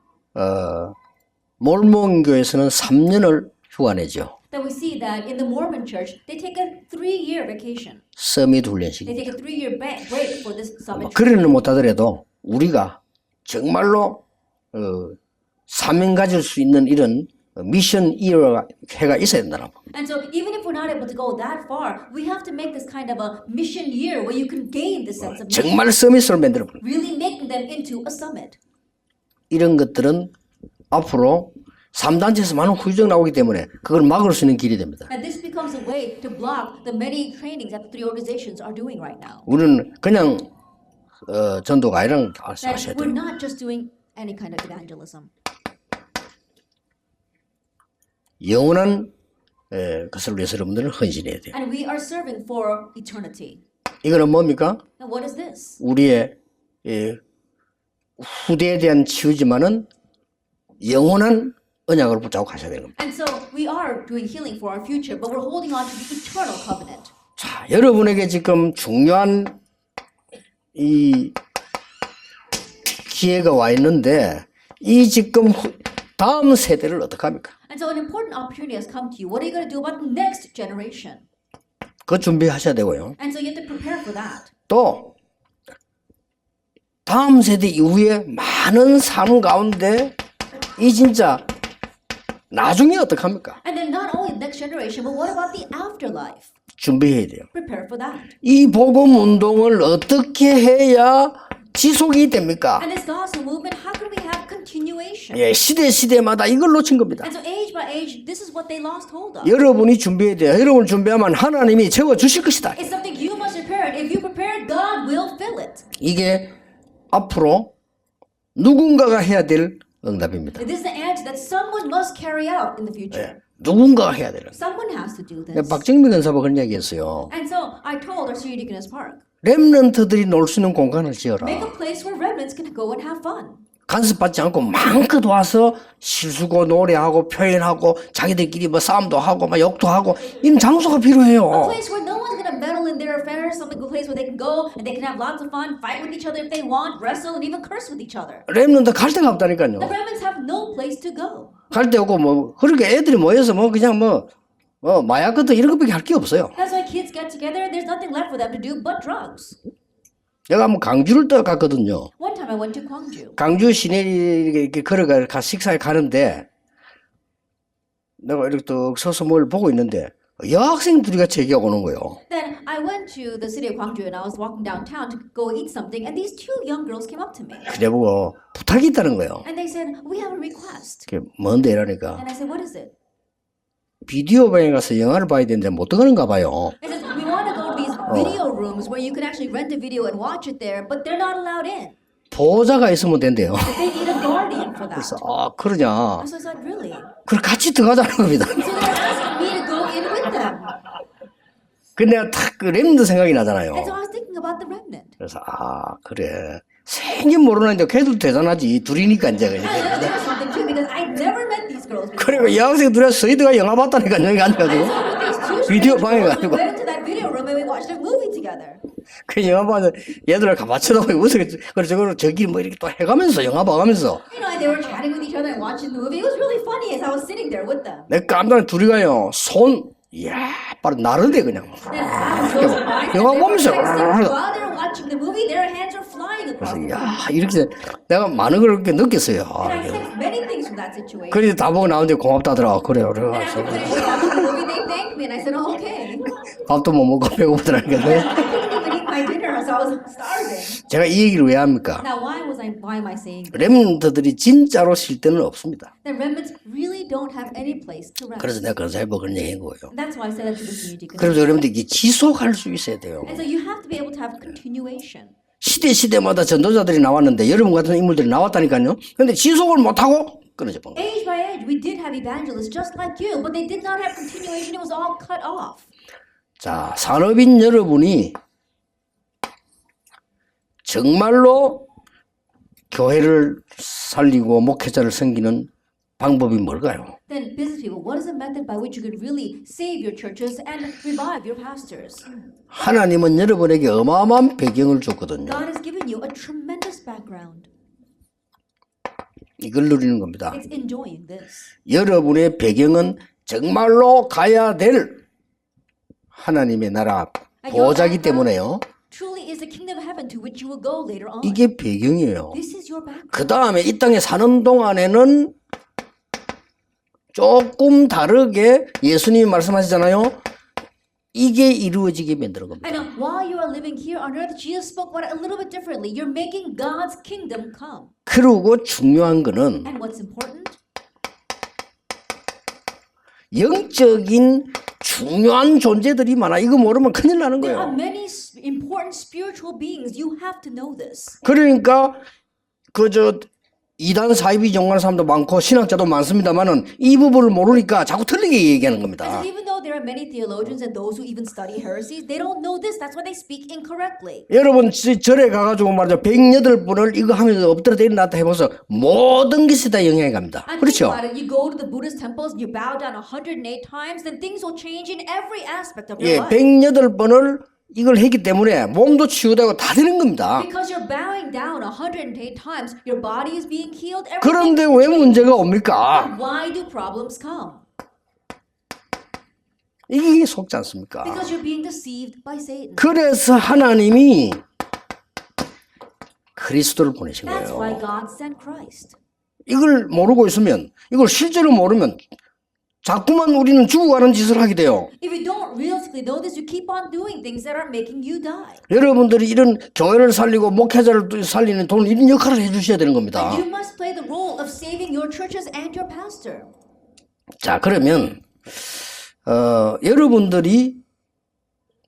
몰몬교에서는 3년을 휴가 내죠.
Then we see that in the Mormon church, they take a 3-year vacation.
서밋 훈련식.
They take a 3-year break for this summit.
그리는 못하더라도 우리가 정말로 사명 가질 수 있는 이런 미션 이어가 해가 있어야 된다는 겁니다.
And so even if we're not able to go that far, we have to make this kind of a mission year where you can gain this sense of mission,
정말 서밋을 만들어 버립니다.
really making them into a summit.
이런 것들은 앞으로 3단체에서 많은 후유증 나오기 때문에 그걸 막을 수 있는 길이 됩니다.
And this becomes a way to block the many trainings that the three organizations are doing right now.
우리는 그냥 전도가 아니라는 걸 아셔야
That we're
돼요.
not just doing any kind of evangelism.
영원한 것을 위해서 여러분들은 헌신해야 돼요.
And we are serving for eternity.
이거는 뭡니까?
Now, what is this?
우리의 후대에 대한 치유지만은 영원한 언약을 붙잡고 가셔야 되는 겁니다.
And so we are doing healing for our future, but we're holding on to the eternal covenant.
자, 여러분에게 지금 중요한 이 기회가 와 있는데 이 지금 다음 세대를 어떻게 합니까?
And so an important opportunity has come to you. What are you going to do about the next generation?
그거 준비하셔야 되고요.
And so you have to prepare for that.
또 다음 세대 이후에 많은 삶 가운데 이 진짜 나중에 어떻게 합니까?
And then not only the next generation, but what about the afterlife?
준비해야 돼요.
Prepare for that.
이 복음 운동을 어떻게 해야 지속이 됩니까?
And this gospel movement, how can we have continuation?
예, 시대마다 이걸 놓친 겁니다.
And so age by age, this is what they lost hold of.
여러분이 준비해야 돼요. 여러분 준비하면 하나님이 채워주실 것이다.
It's something you must prepare. And if you prepare, God will fill it.
이게 앞으로 누군가가 해야 될 응답입니다.
This is the answer that someone must carry out in the future.
누군가가 해야 되는.
Someone has to do this.
박정미 권사가 그런 얘기했어요.
And so I told our senior deaconess Park,
렘넌트들이 놀 수 있는 공간을 지어라.
make a place where remnants can go and have fun.
간섭받지 않고 마음껏 와서 실수고 노래하고 표현하고 자기들끼리 뭐 싸움도 하고 막 욕도 하고 이런 장소가
A
필요해요.
place where no one's going to meddle in their affairs, something a place where they can go and they can have lots of fun, fight with each other if they want, wrestle and even curse with each other.
렘넌트 갈 데가 없다니까요.
The remnants have no place to go.
갈 데 없고 뭐 그렇게 애들이 모여서 뭐 그냥 뭐 마약 같은 이런 것밖에 할 게 없어요.
That's why kids get together and there's nothing left for them to do but drugs.
내가 한번 강주를 떠 갔거든요.
One time I went to Gwangju.
강주 시내 이렇게 걸어가 식사에 가는데 내가 이렇게 또 서서 뭘 보고 있는데 여학생 둘이가 제기하고 오는 거예요.
Then I went to the city of Gwangju and I was walking downtown to go eat something and these two young girls came up to me.
그래 보고 부탁이 있다는 거예요.
And they said, we have a request.
그게 뭔데 이러니까
And I said, what is it?
비디오 방에 가서 영화를 봐야 되는데 못 들어가는가 봐요.
It says, we want to go to these video rooms where you can actually rent a video and watch it there, but they're not allowed in.
보호자가 있으면 된대요.
They need a guardian for that.
그래서 그러냐.
So I said, really?
그걸 같이 들어가자는 겁니다.
So they're asking me to go in with them.
근데 내가 탁그 렘드 생각이 나잖아요.
And so I was thinking about the remnant.
그래서 그래 생긴 모르는데 걔들 대단하지 둘이니까 이제
And there was something too because I never met these girls before.
그리고 여학생 둘이 서희드가 영화 봤다니까 여기 앉아가지고
And so with these two
비디오
strangers,
방에
we
가지고
went into that video room and we watched a movie together.
그 영화 봐서 얘들을 가만쳐다보고 웃었겠지. 그래서 저기 뭐 이렇게 또 해가면서 영화 봐가면서
You know, and they were chatting with each other and watching the movie. It was really funny as I was sitting there with them.
내 깜짝 둘이 가요 이야 바로 나르대 그냥
Then as goes by,
영화
they were
보면서
texting while they were watching the movie. Their hands were flying across the room.
야 이렇게 내가 많은 걸 그렇게 느꼈어요.
And I sensed many things from that situation.
그래서 다 보고 나오는데 고맙다더라. 그래요.
And after finishing watching the movie, they thanked me, and I said, "Oh, okay."
밥도 못 먹고 배고프더라니까.
I couldn't even eat my dinner, so I was starving.
제가 이 얘기를 왜 합니까?
Now, why am I saying this?
렘넌트들이 진짜로 쉴 데는 없습니다.
The remnants really don't have any place to rest.
그래서 내가 그런 그런 얘기한 거예요.
And that's why I said that to the community.
그래서 여러분들이 이게 지속할 수 있어야 돼요.
And so you have to be able to have continuation.
시대마다 전도자들이 나왔는데 여러분 같은 인물들이 나왔다니까요. 근데 지속을 못하고 끊어져 본 거예요.
Age by age, we did have evangelists just like you, but they did not have continuation. It was all cut off.
자, 산업인 여러분이 정말로 교회를 살리고 목회자를 섬기는 방법이 뭘까요?
Then, business people, what is the method by which you can really save your churches and revive your pastors?
하나님은 여러분에게 어마어마한 배경을 줬거든요.
God has given you a tremendous background.
이걸 누리는 겁니다.
It's enjoying this.
여러분의 배경은 정말로 가야 될 하나님의 나라 보호자기 때문에요.
Truly is the kingdom of heaven to which you will go later on.
이게 배경이에요.
This is your background.
그 다음에 이 땅에 사는 동안에는 조금 다르게 예수님이 말씀하시잖아요. 이게 이루어지게 만드는 겁니다.
And while you are living here on earth, Jesus spoke about it a little bit differently. You're making God's kingdom come.
그리고 중요한 거는
And what's important?
영적인 중요한 존재들이 많아. 이거 모르면 큰일 나는
There are
거예요.
many important spiritual beings. You have to know this.
그러니까 이단 사이비 정하는 사람도 많고 신학자도 많습니다만은 이 부분을 모르니까 자꾸 틀리게 얘기하는 겁니다.
And so even though though there are many theologians and those who even study heresies, they don't know this. That's why they speak incorrectly.
여러분 절에 가가지고 말이죠 108번을 이거 하면서 엎드려 내려놨다 해보서 모든 것이 다 영향이 갑니다.
And
그렇죠?
think about it. You go to the Buddhist temples, you bow down 108 times, then things will change in every aspect of
예,
your life.
108번을 이걸 했기 때문에 몸도 치유되고 다 되는 겁니다.
Because you're bowing down 108 times, your body is being healed.
그런데
Everything.
왜 문제가 옵니까?
Why do problems come?
이게 속지 않습니까?
Because you're being deceived by Satan.
그래서 하나님이 그리스도를 보내신
That's why
거예요.
God sent Christ.
이걸 모르고 있으면, 이걸 실제로 모르면 자꾸만 우리는 죽어가는 짓을 하게 돼요.
If you don't realistically know this, you keep on doing things that are making you die.
여러분들이 이런 교회를 살리고 목회자를 또 살리는 돈 이런 역할을 해주셔야 되는 겁니다.
You must play the role of saving your churches and your pastor.
자, 그러면 여러분들이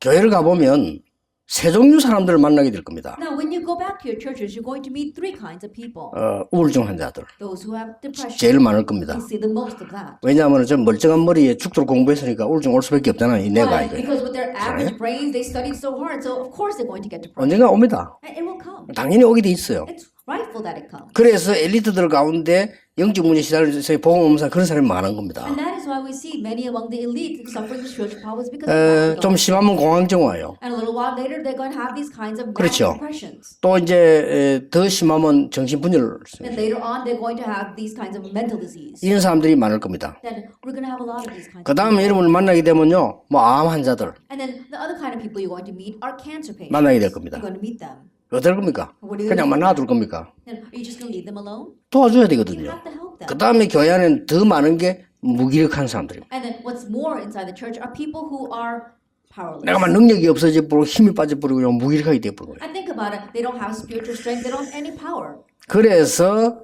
교회를 가보면 세 종류 사람들을 만나게 될 겁니다.
Now, when you go back to your churches, you're going to meet three kinds of people.
우울증 환자들
Those who have depression.
제일 많을 겁니다.
You see the most of that.
왜냐하면 저 멀쩡한 머리에 죽도록 공부했으니까 우울증 올 수밖에 없잖아요. 이 내가
Why?
이거
Because with their average brains, they studied so hard, so of course they're going to get depressed.
언젠가 옵니다.
And it will come.
당연히 오게 돼 있어요.
It's rightful that it comes.
그래서 엘리트들 가운데 영적 문제 시달려서 복음 없는 그런 사람이 많은 겁니다.
And that is why we see many among the elite suffering spiritual problems because of
좀
that.
심하면 공황증 와요.
And a little while later, they're going to have these kinds of
그렇죠.
depressions.
또 이제 더 심하면 정신분열.
And later on, they're going to have these kinds of mental disease.
이런 사람들이 많을 겁니다.
Then we're going to have a lot of these kinds.
그 다음에 여러분을 만나게 되면요, 뭐 암 환자들
And then the other kind of people you're going to meet are cancer patients.
만나게 될 겁니다.
You're going to meet them.
어떨 겁니까? 그냥 놔둘 겁니까?
Then are you just going to leave them alone?
도와줘야
You
되거든요.
have to help them.
그 다음에 교회 안에는 더 많은 게 무기력한 사람들입니다.
And then what's more inside the church are people who are powerless.
내가 막 능력이 없어져 버리고 힘이 빠져버리고 그냥 무기력하게 돼버려요.
And think about it. They don't have spiritual strength. They don't have any power.
그래서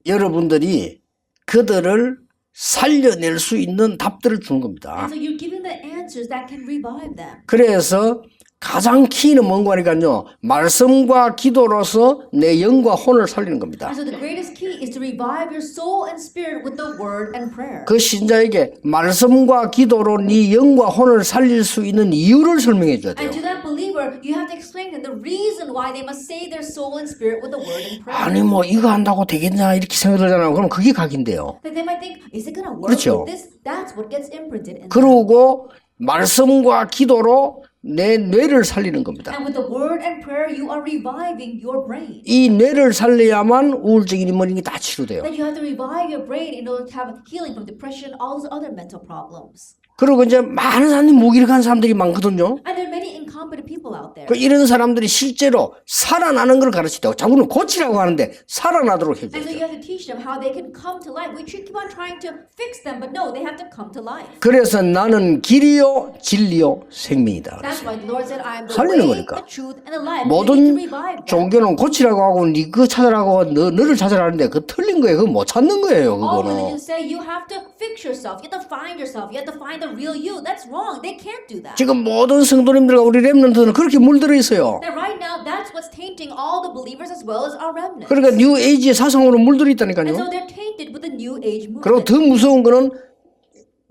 여러분들이 그들을 살려낼 수 있는 답들을 주는 겁니다.
And so you're giving the answers that can revive them.
그래서 가장 키는 뭔가 하니까요. 말씀과 기도로서 내 영과 혼을 살리는 겁니다.
And so the greatest key is to revive your soul and spirit with the word and prayer.
그 신자에게 말씀과 기도로 네 영과 혼을 살릴 수 있는 이유를 설명해 줘야 돼요.
And to that believer, you have to explain to them the reason why they must save their soul and spirit with the word and prayer.
아니 뭐 이거 한다고 되겠냐 이렇게 생각하잖아요. 그럼 그게 각인데요.
Then they might think, is it going to work
그렇죠.
with this? That's what gets imprinted in them.
그러고 말씀과 기도로 내 뇌를 살리는 겁니다.
And with the word and prayer, you are reviving your brain.
이 뇌를 살려야만 우울증이니 뭐니 다 치료돼요.
Then you have to revive your brain in order to have healing from depression, all those other mental problems.
그리고 이제 많은 사람들이 무기력한 사람들이 많거든요.
And there are many incompetent people out there.
그 이런 사람들이 실제로 살아나는 걸 가르치다고 자꾸는 고치라고 하는데 살아나도록
And so
해줘요.
you have to teach them how they can come to life. We keep on trying to fix them, but no, they have to come to life.
그래서 나는 길이요 진리요 생명이다.
That's why the Lord said, I am the
살리는
way,
거니까.
the truth, and the life. You need to
모든
revive them.
종교는 고치라고 하고 네 그 찾으라고 너를 찾으라는데 그거 틀린 거예요. 그거 못 찾는 거예요.
All
그거는.
religions say you have to fix yourself. You have to find yourself. You have to find the real you. That's wrong. They can't do that.
지금 모든 성도님들과 우리 렘넌트는 그렇게 물들어 있어요.
And right now, that's what's tainting all the believers as well as our remnants.
그러니까 뉴 에이지의 사상으로 물들어
And
있다니까요.
so they're tainted with the New Age
그리고
movement.
더 무서운 거는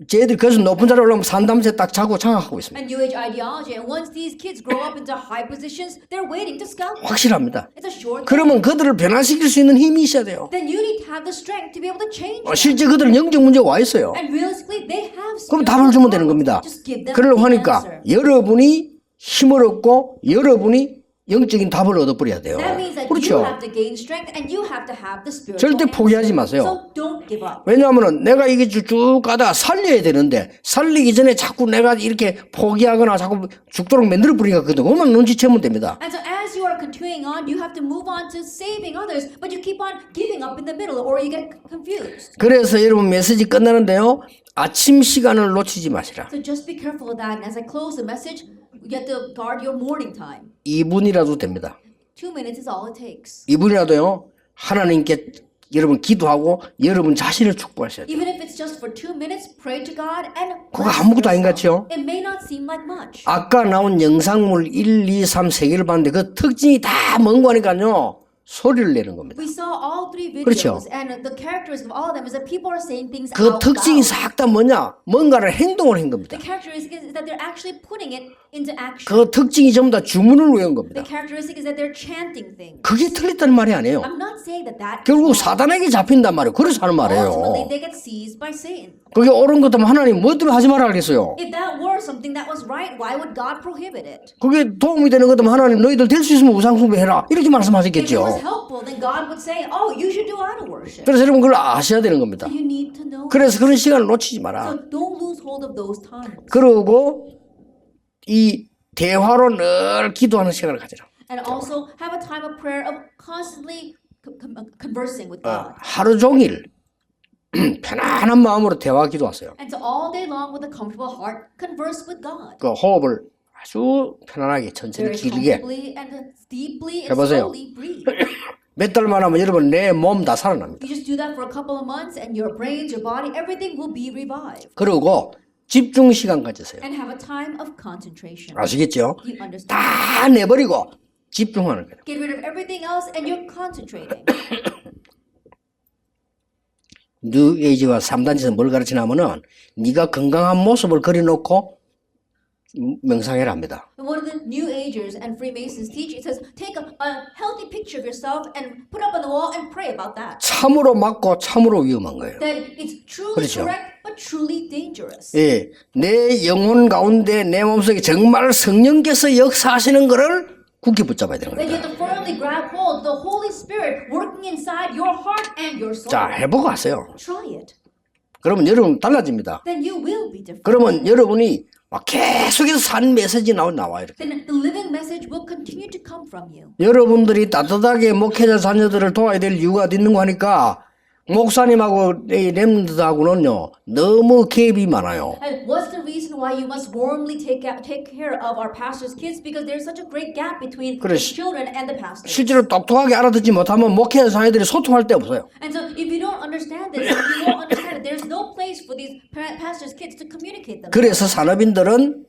쟤들이 그래서 높은 자리에 올라오면 산담새 딱 자고 장악하고 있습니다.
And New Age ideology. And once these kids grow up into high positions, they're waiting to scalp them.
확실합니다.
It's a short.
그러면 그들을 변화시킬 수 있는 힘이 있어야 돼요.
Then you need to have the strength to be able to change them.
실제 그들은 영적 문제가 와 있어요.
And realistically, they have.
그럼 답을 주면 되는 겁니다.
Just give them
그러려고
the
하니까
answer.
여러분이 힘을 얻고 여러분이 영적인 답을 얻어버려야 돼요.
That means that you
그렇죠.
have to gain strength and you have to have the spiritual
절대
answer.
포기하지 마세요.
So don't give up.
왜냐하면 내가 이게 쭉 가다가 살려야 되는데 살리기 전에 자꾸 내가 이렇게 포기하거나 자꾸 죽도록 만들어 버리니까 그것만 눈치채면 됩니다.
And so as you are continuing on, you have to move on to saving others, but you keep on giving up in the middle or you get confused.
그래서 여러분 메시지 끝나는데요. 아침 시간을 놓치지 마시라.
So just be careful of that. And as I close the message, you have to guard your morning time.
2분이라도 됩니다.
2 minutes is all it takes.
2분이라도요. 하나님께 여러분 기도하고 여러분 자신을 축복하셔야 돼요.
Even if it's just for 2 minutes, pray to God and
그거
bless
아무것도 아닌 것
yourself.
같죠?
It may not seem like much.
아까 나온 영상물 1, 2, 3, 3개를 봤는데 그 특징이 다 뭔고 하니까요. 소리를 내는 겁니다.
We saw all three
그렇죠.
videos, and the characteristic of all of them is that people are saying things
그
out
특징이
loud.
싹 다 뭐냐? 뭔가를 행동을 한 겁니다.
The characteristic is that they're actually putting it into action.
그 특징이 전부 다 주문을 외운 겁니다.
The characteristic is that they're chanting things.
그게 틀렸다는 말이 아니에요.
I'm not saying that that is
결국
wrong.
사단에게 잡힌단 말이에요. 그래서 하는
Ultimately,
말이에요.
they get seized by Satan.
그게 옳은 것도 하나님 뭐 때문에 하지 말라 그랬어요.
If that were something that was right, why would God prohibit it?
그게 도움이 되는 것도 하나님 너희들 될 수 있으면 우상숭배해라 이렇게
If it was
말씀하셨겠죠.
helpful, then God would say, "Oh, you should do idol worship."
그래서 여러분 그걸 아셔야 되는 겁니다.
You need to know.
그래서 그런 시간을 놓치지 마라.
So don't lose hold of those times.
그러고 이 대화로 늘 기도하는 시간을 가지라.
And also have a time of prayer of constantly conversing with God.
하루 종일 편안한 마음으로 대화 기도하세요.
And so all day long with a comfortable heart, converse with God.
그 호흡을 아주 편안하게 천천히
Very
길게
comfortably and deeply and
해보세요.
slowly breathe.
몇 달만 하면 여러분 내 몸 다 살아납니다.
You just do that for a couple of months and your brains, your body, everything will be revived.
그리고 집중 시간 가지세요.
And have a time of concentration.
아시겠죠?
You understand?
다 내버리고 집중하는 거예요.
Get rid of everything else and you're concentrating.
뉴에이지와 3단체에서 뭘 가르치냐면은 네가 건강한 모습을 그려놓고 명상해라 합니다.
And what do the New Agers and Freemasons teach? It says, take a healthy picture of yourself and put up on the wall and pray about that.
참으로 맞고 참으로 위험한 거예요.
That it's truly
그렇죠.
correct but truly dangerous.
예, 내 영혼 가운데 내 몸속에 정말 성령께서 역사하시는 것을 굳게 붙잡아야 되는
That you
겁니다.
have to firmly grab hold of the Holy Spirit working inside your heart and your soul.
자, 해보고 하세요.
Try it.
그러면 여러분 달라집니다.
Then you will be different.
그러면 여러분이 막 계속해서 산 메시지 나와요. 이렇게.
Then the living message will continue to come from you.
여러분들이 따뜻하게 목회자 자녀들을 도와야 될 이유가 있는 거 하니까 목사님하고 이 렘드하고는요 너무 갭이 많아요.
And what's the reason why you must warmly take care of our pastors' kids? Because there's such a great gap between
그래,
the children and the pastors.
실제로 똑똑하게 알아듣지 못하면 목회자 자녀들이 소통할 데 없어요.
And so if you don't understand this, if you won't understand it, there's no place for these pastors' kids to communicate them.
그래서 산업인들은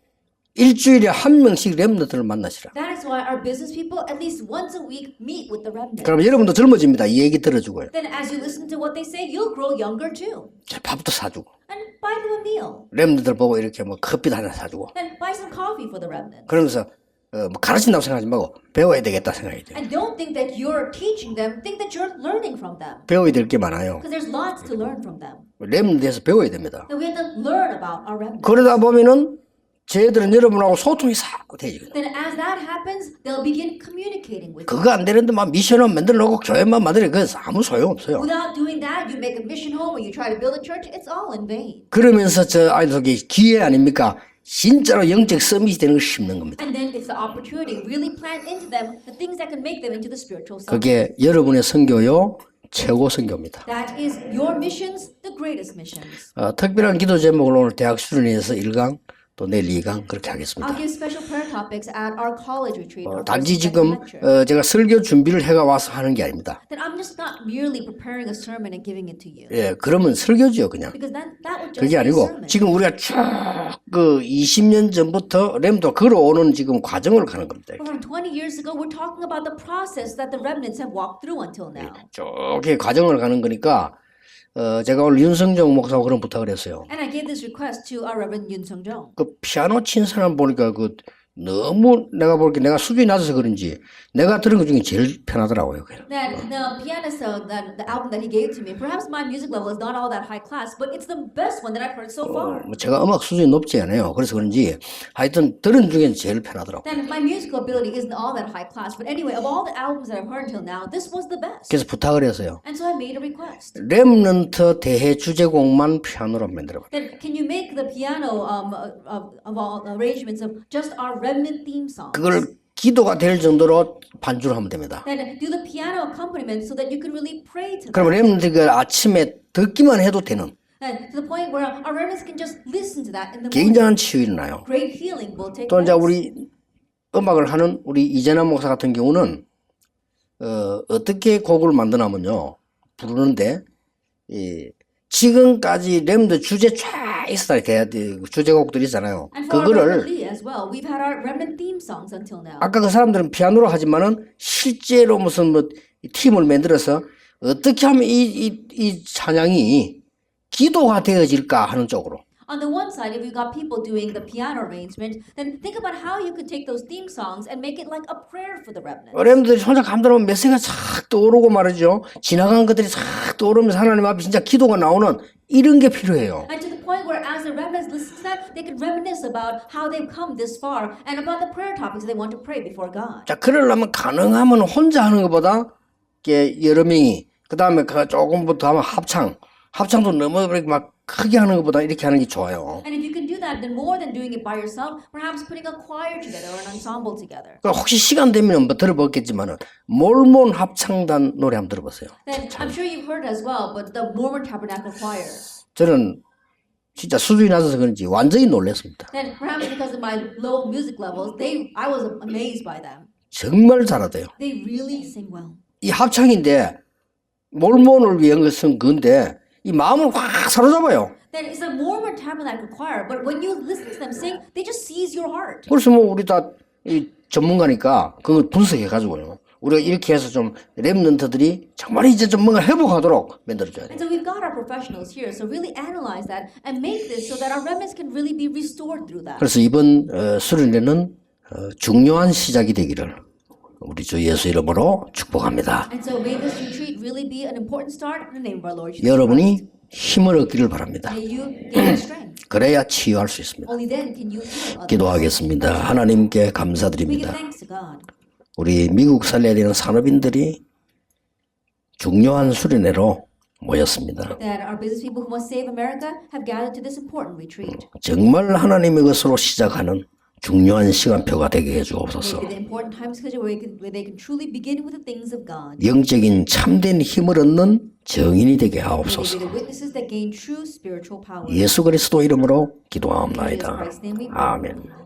일주일에 한 명씩 렘드들을 만나시라.
That is why our business people at least once a week meet with the remnant.
그럼 여러분도 젊어집니다. 이 얘기 들어주고요.
Then as you listen to what they say, you'll grow younger too.
밥도 사주고
And buy them a meal.
렘드들 보고 이렇게 뭐 커피도 하나 사주고
Then buy some coffee for the remnant.
그러면서 뭐 가르친다고 생각하지 말고 배워야 되겠다 생각해야 돼요.
And don't think that you're teaching them, think that you're learning from them.
배워야 될 게 많아요.
Because there's lots to learn from them.
렘드에서 배워야 됩니다.
And we have to learn about our remnant.
그러다 보면은 쟤들은 여러분하고 소통이 싹 되거든요.
Then as that happens, they'll begin communicating with you.
그거 안 되는데 막 미션만 만들어 놓고 교회만 만들어 그거 아무 소용 없어요.
Without doing that, you make a mission home or you try to build a church, it's all in vain.
그러면서 저 아이들에게 기회 아닙니까? 진짜로 영적 서밋이 되는 걸 심는 겁니다.
And then it's the opportunity, really plant into them the things that can make them into the spiritual self.
그게 여러분의 선교요 최고 선교입니다.
That is your missions, the greatest missions.
특별한 기도 제목을 오늘 대학 수련회에서 1강 또 내일 2강 그렇게 하겠습니다.
I'll give special prayer topics at our college retreat. our
단지
first
지금
lecture.
제가 설교 준비를 해가 와서 하는 게 아닙니다.
Then I'm just not merely preparing a sermon and giving it to you.
예, 그러면 설교죠 그냥.
Because that would just
그게
be a
아니고
sermon.
지금 우리가 쭉 그 20년 전부터 렘도 걸어오는 지금 과정을 가는 겁니다.
From 20 years ago, we're talking about the process that the remnants have walked through until now.
쭉 이렇게 과정을 가는 거니까 제가 오늘 윤성정 목사하고 그런 부탁을 했어요.
And I gave this request to our Reverend Yoon Sung Jung.
그 피아노 친 사람 보니까 그 너무 내가 볼 게 내가 수준이 낮아서 그런지 내가 들은 것 중에 제일 편하더라고요. 그냥.
That the pianist, that the album that he gave to me, perhaps my music level is not all that high class, but it's the best one that I've heard so far.
뭐 제가 음악 수준이 높지 않아요. 그래서 그런지 하여튼 들은 중에 제일 편하더라고요.
Then my musical ability isn't all that high class, but anyway, of all the albums that I've heard until now, this was the best.
그래서 부탁을 했어요.
And so I made a request.
렘넌트 대회 주제곡만 피아노로 만들어봐.
Then can you make the piano of all arrangements of just our remnant theme songs?
그걸 기도가 될 정도로 반주를 하면 됩니다.
Then do the piano accompaniment so that you can really pray to
그럼
them.
렘넌트가 아침에 듣기만 해도 되는
And to the point where our remnants can just listen to that in the morning.
굉장한 치유 일어나요.
Great healing will take
또 이제
place.
우리 음악을 하는 우리 이재남 목사 같은 경우는 어떻게 곡을 만드냐면요 부르는데 지금까지 렘드 주제 쫙 있었다 주제곡들이 있잖아요.
And for our
그거를
remnant Lee as well, we've had our remnant theme songs until now.
아까 그 사람들은 피아노로 하지만은 실제로 무슨 뭐 이 팀을 만들어서 어떻게 하면 이 찬양이 기도가 되어질까 하는 쪽으로.
On the one side, if you got people doing the piano arrangement, then think about how you could take those theme songs and make it like a prayer for the remnant.
여러분들이 혼자 감당하면 메시지가 싹 떠오르고 말이죠. 지나간 것들이 싹 떠오르면서 하나님 앞에 진짜 기도가 나오는 이런 게 필요해요.
And to the point where as the remnants listen to that, they can reminisce about how they've come this far and about the prayer topics they want to pray before God.
자, 그러려면 가능하면 혼자 하는 것보다 여러 명이 그 다음에 조금부터 하면 합창도 너무 그렇게 막 크게 하는 것보다 이렇게 하는 게 좋아요.
And if you can do that, then more than doing it by yourself, perhaps putting a choir together or an ensemble together.
혹시 시간 되면 뭐 들어보겠지만은 몰몬 합창단 노래 한번 들어보세요.
Then I'm sure you've heard as well, but the Mormon Tabernacle Choir.
저는 진짜 수준이 낮아서 그런지 완전히 놀랐습니다.
Then perhaps because of my low music levels, I was amazed by them.
정말 잘하대요.
They really sing well.
이 합창인데 몰몬을 위한 것은 그건데 이 마음을 확 사로잡아요.
Then it's a Mormon Tabernacle Choir, but when you listen to them sing, they just seize your heart.
그래서 뭐 우리 다 이 전문가니까 그걸 분석해 가지고요. 우리가 이렇게 해서 좀 랩런트들이 정말 이제 좀 뭔가 회복하도록 만들어줘야 돼요.
And so we've got our professionals here, so really analyze that and make this so that our remnants can really be restored through that.
그래서 이번 수련회는 중요한 시작이 되기를 우리 주 예수 이름으로 축복합니다.
And so may this retreat really be an important start in the name of our Lord Jesus
여러분이
Christ.
힘을 얻기를 바랍니다.
May you gain strength.
그래야 치유할 수 있습니다.
Only then can you heal others.
기도하겠습니다. 하나님께
We give
감사드립니다.
thanks to God.
우리 미국 살려야 되는 산업인들이 중요한 수련회로 모였습니다.
That our business people who must save America have gathered to this important retreat.
정말 하나님의 것으로 시작하는 중요한 시간표가 되게 해주옵소서.
Maybe the important time schedule where they can truly begin with the things of God.
영적인 참된 힘을 얻는 정인이 되게
May
하옵소서.
they be the witnesses that gain true spiritual power.
예수 그리스도 이름으로
In Jesus
기도하옵나이다.
Christ's name we pray.
아멘.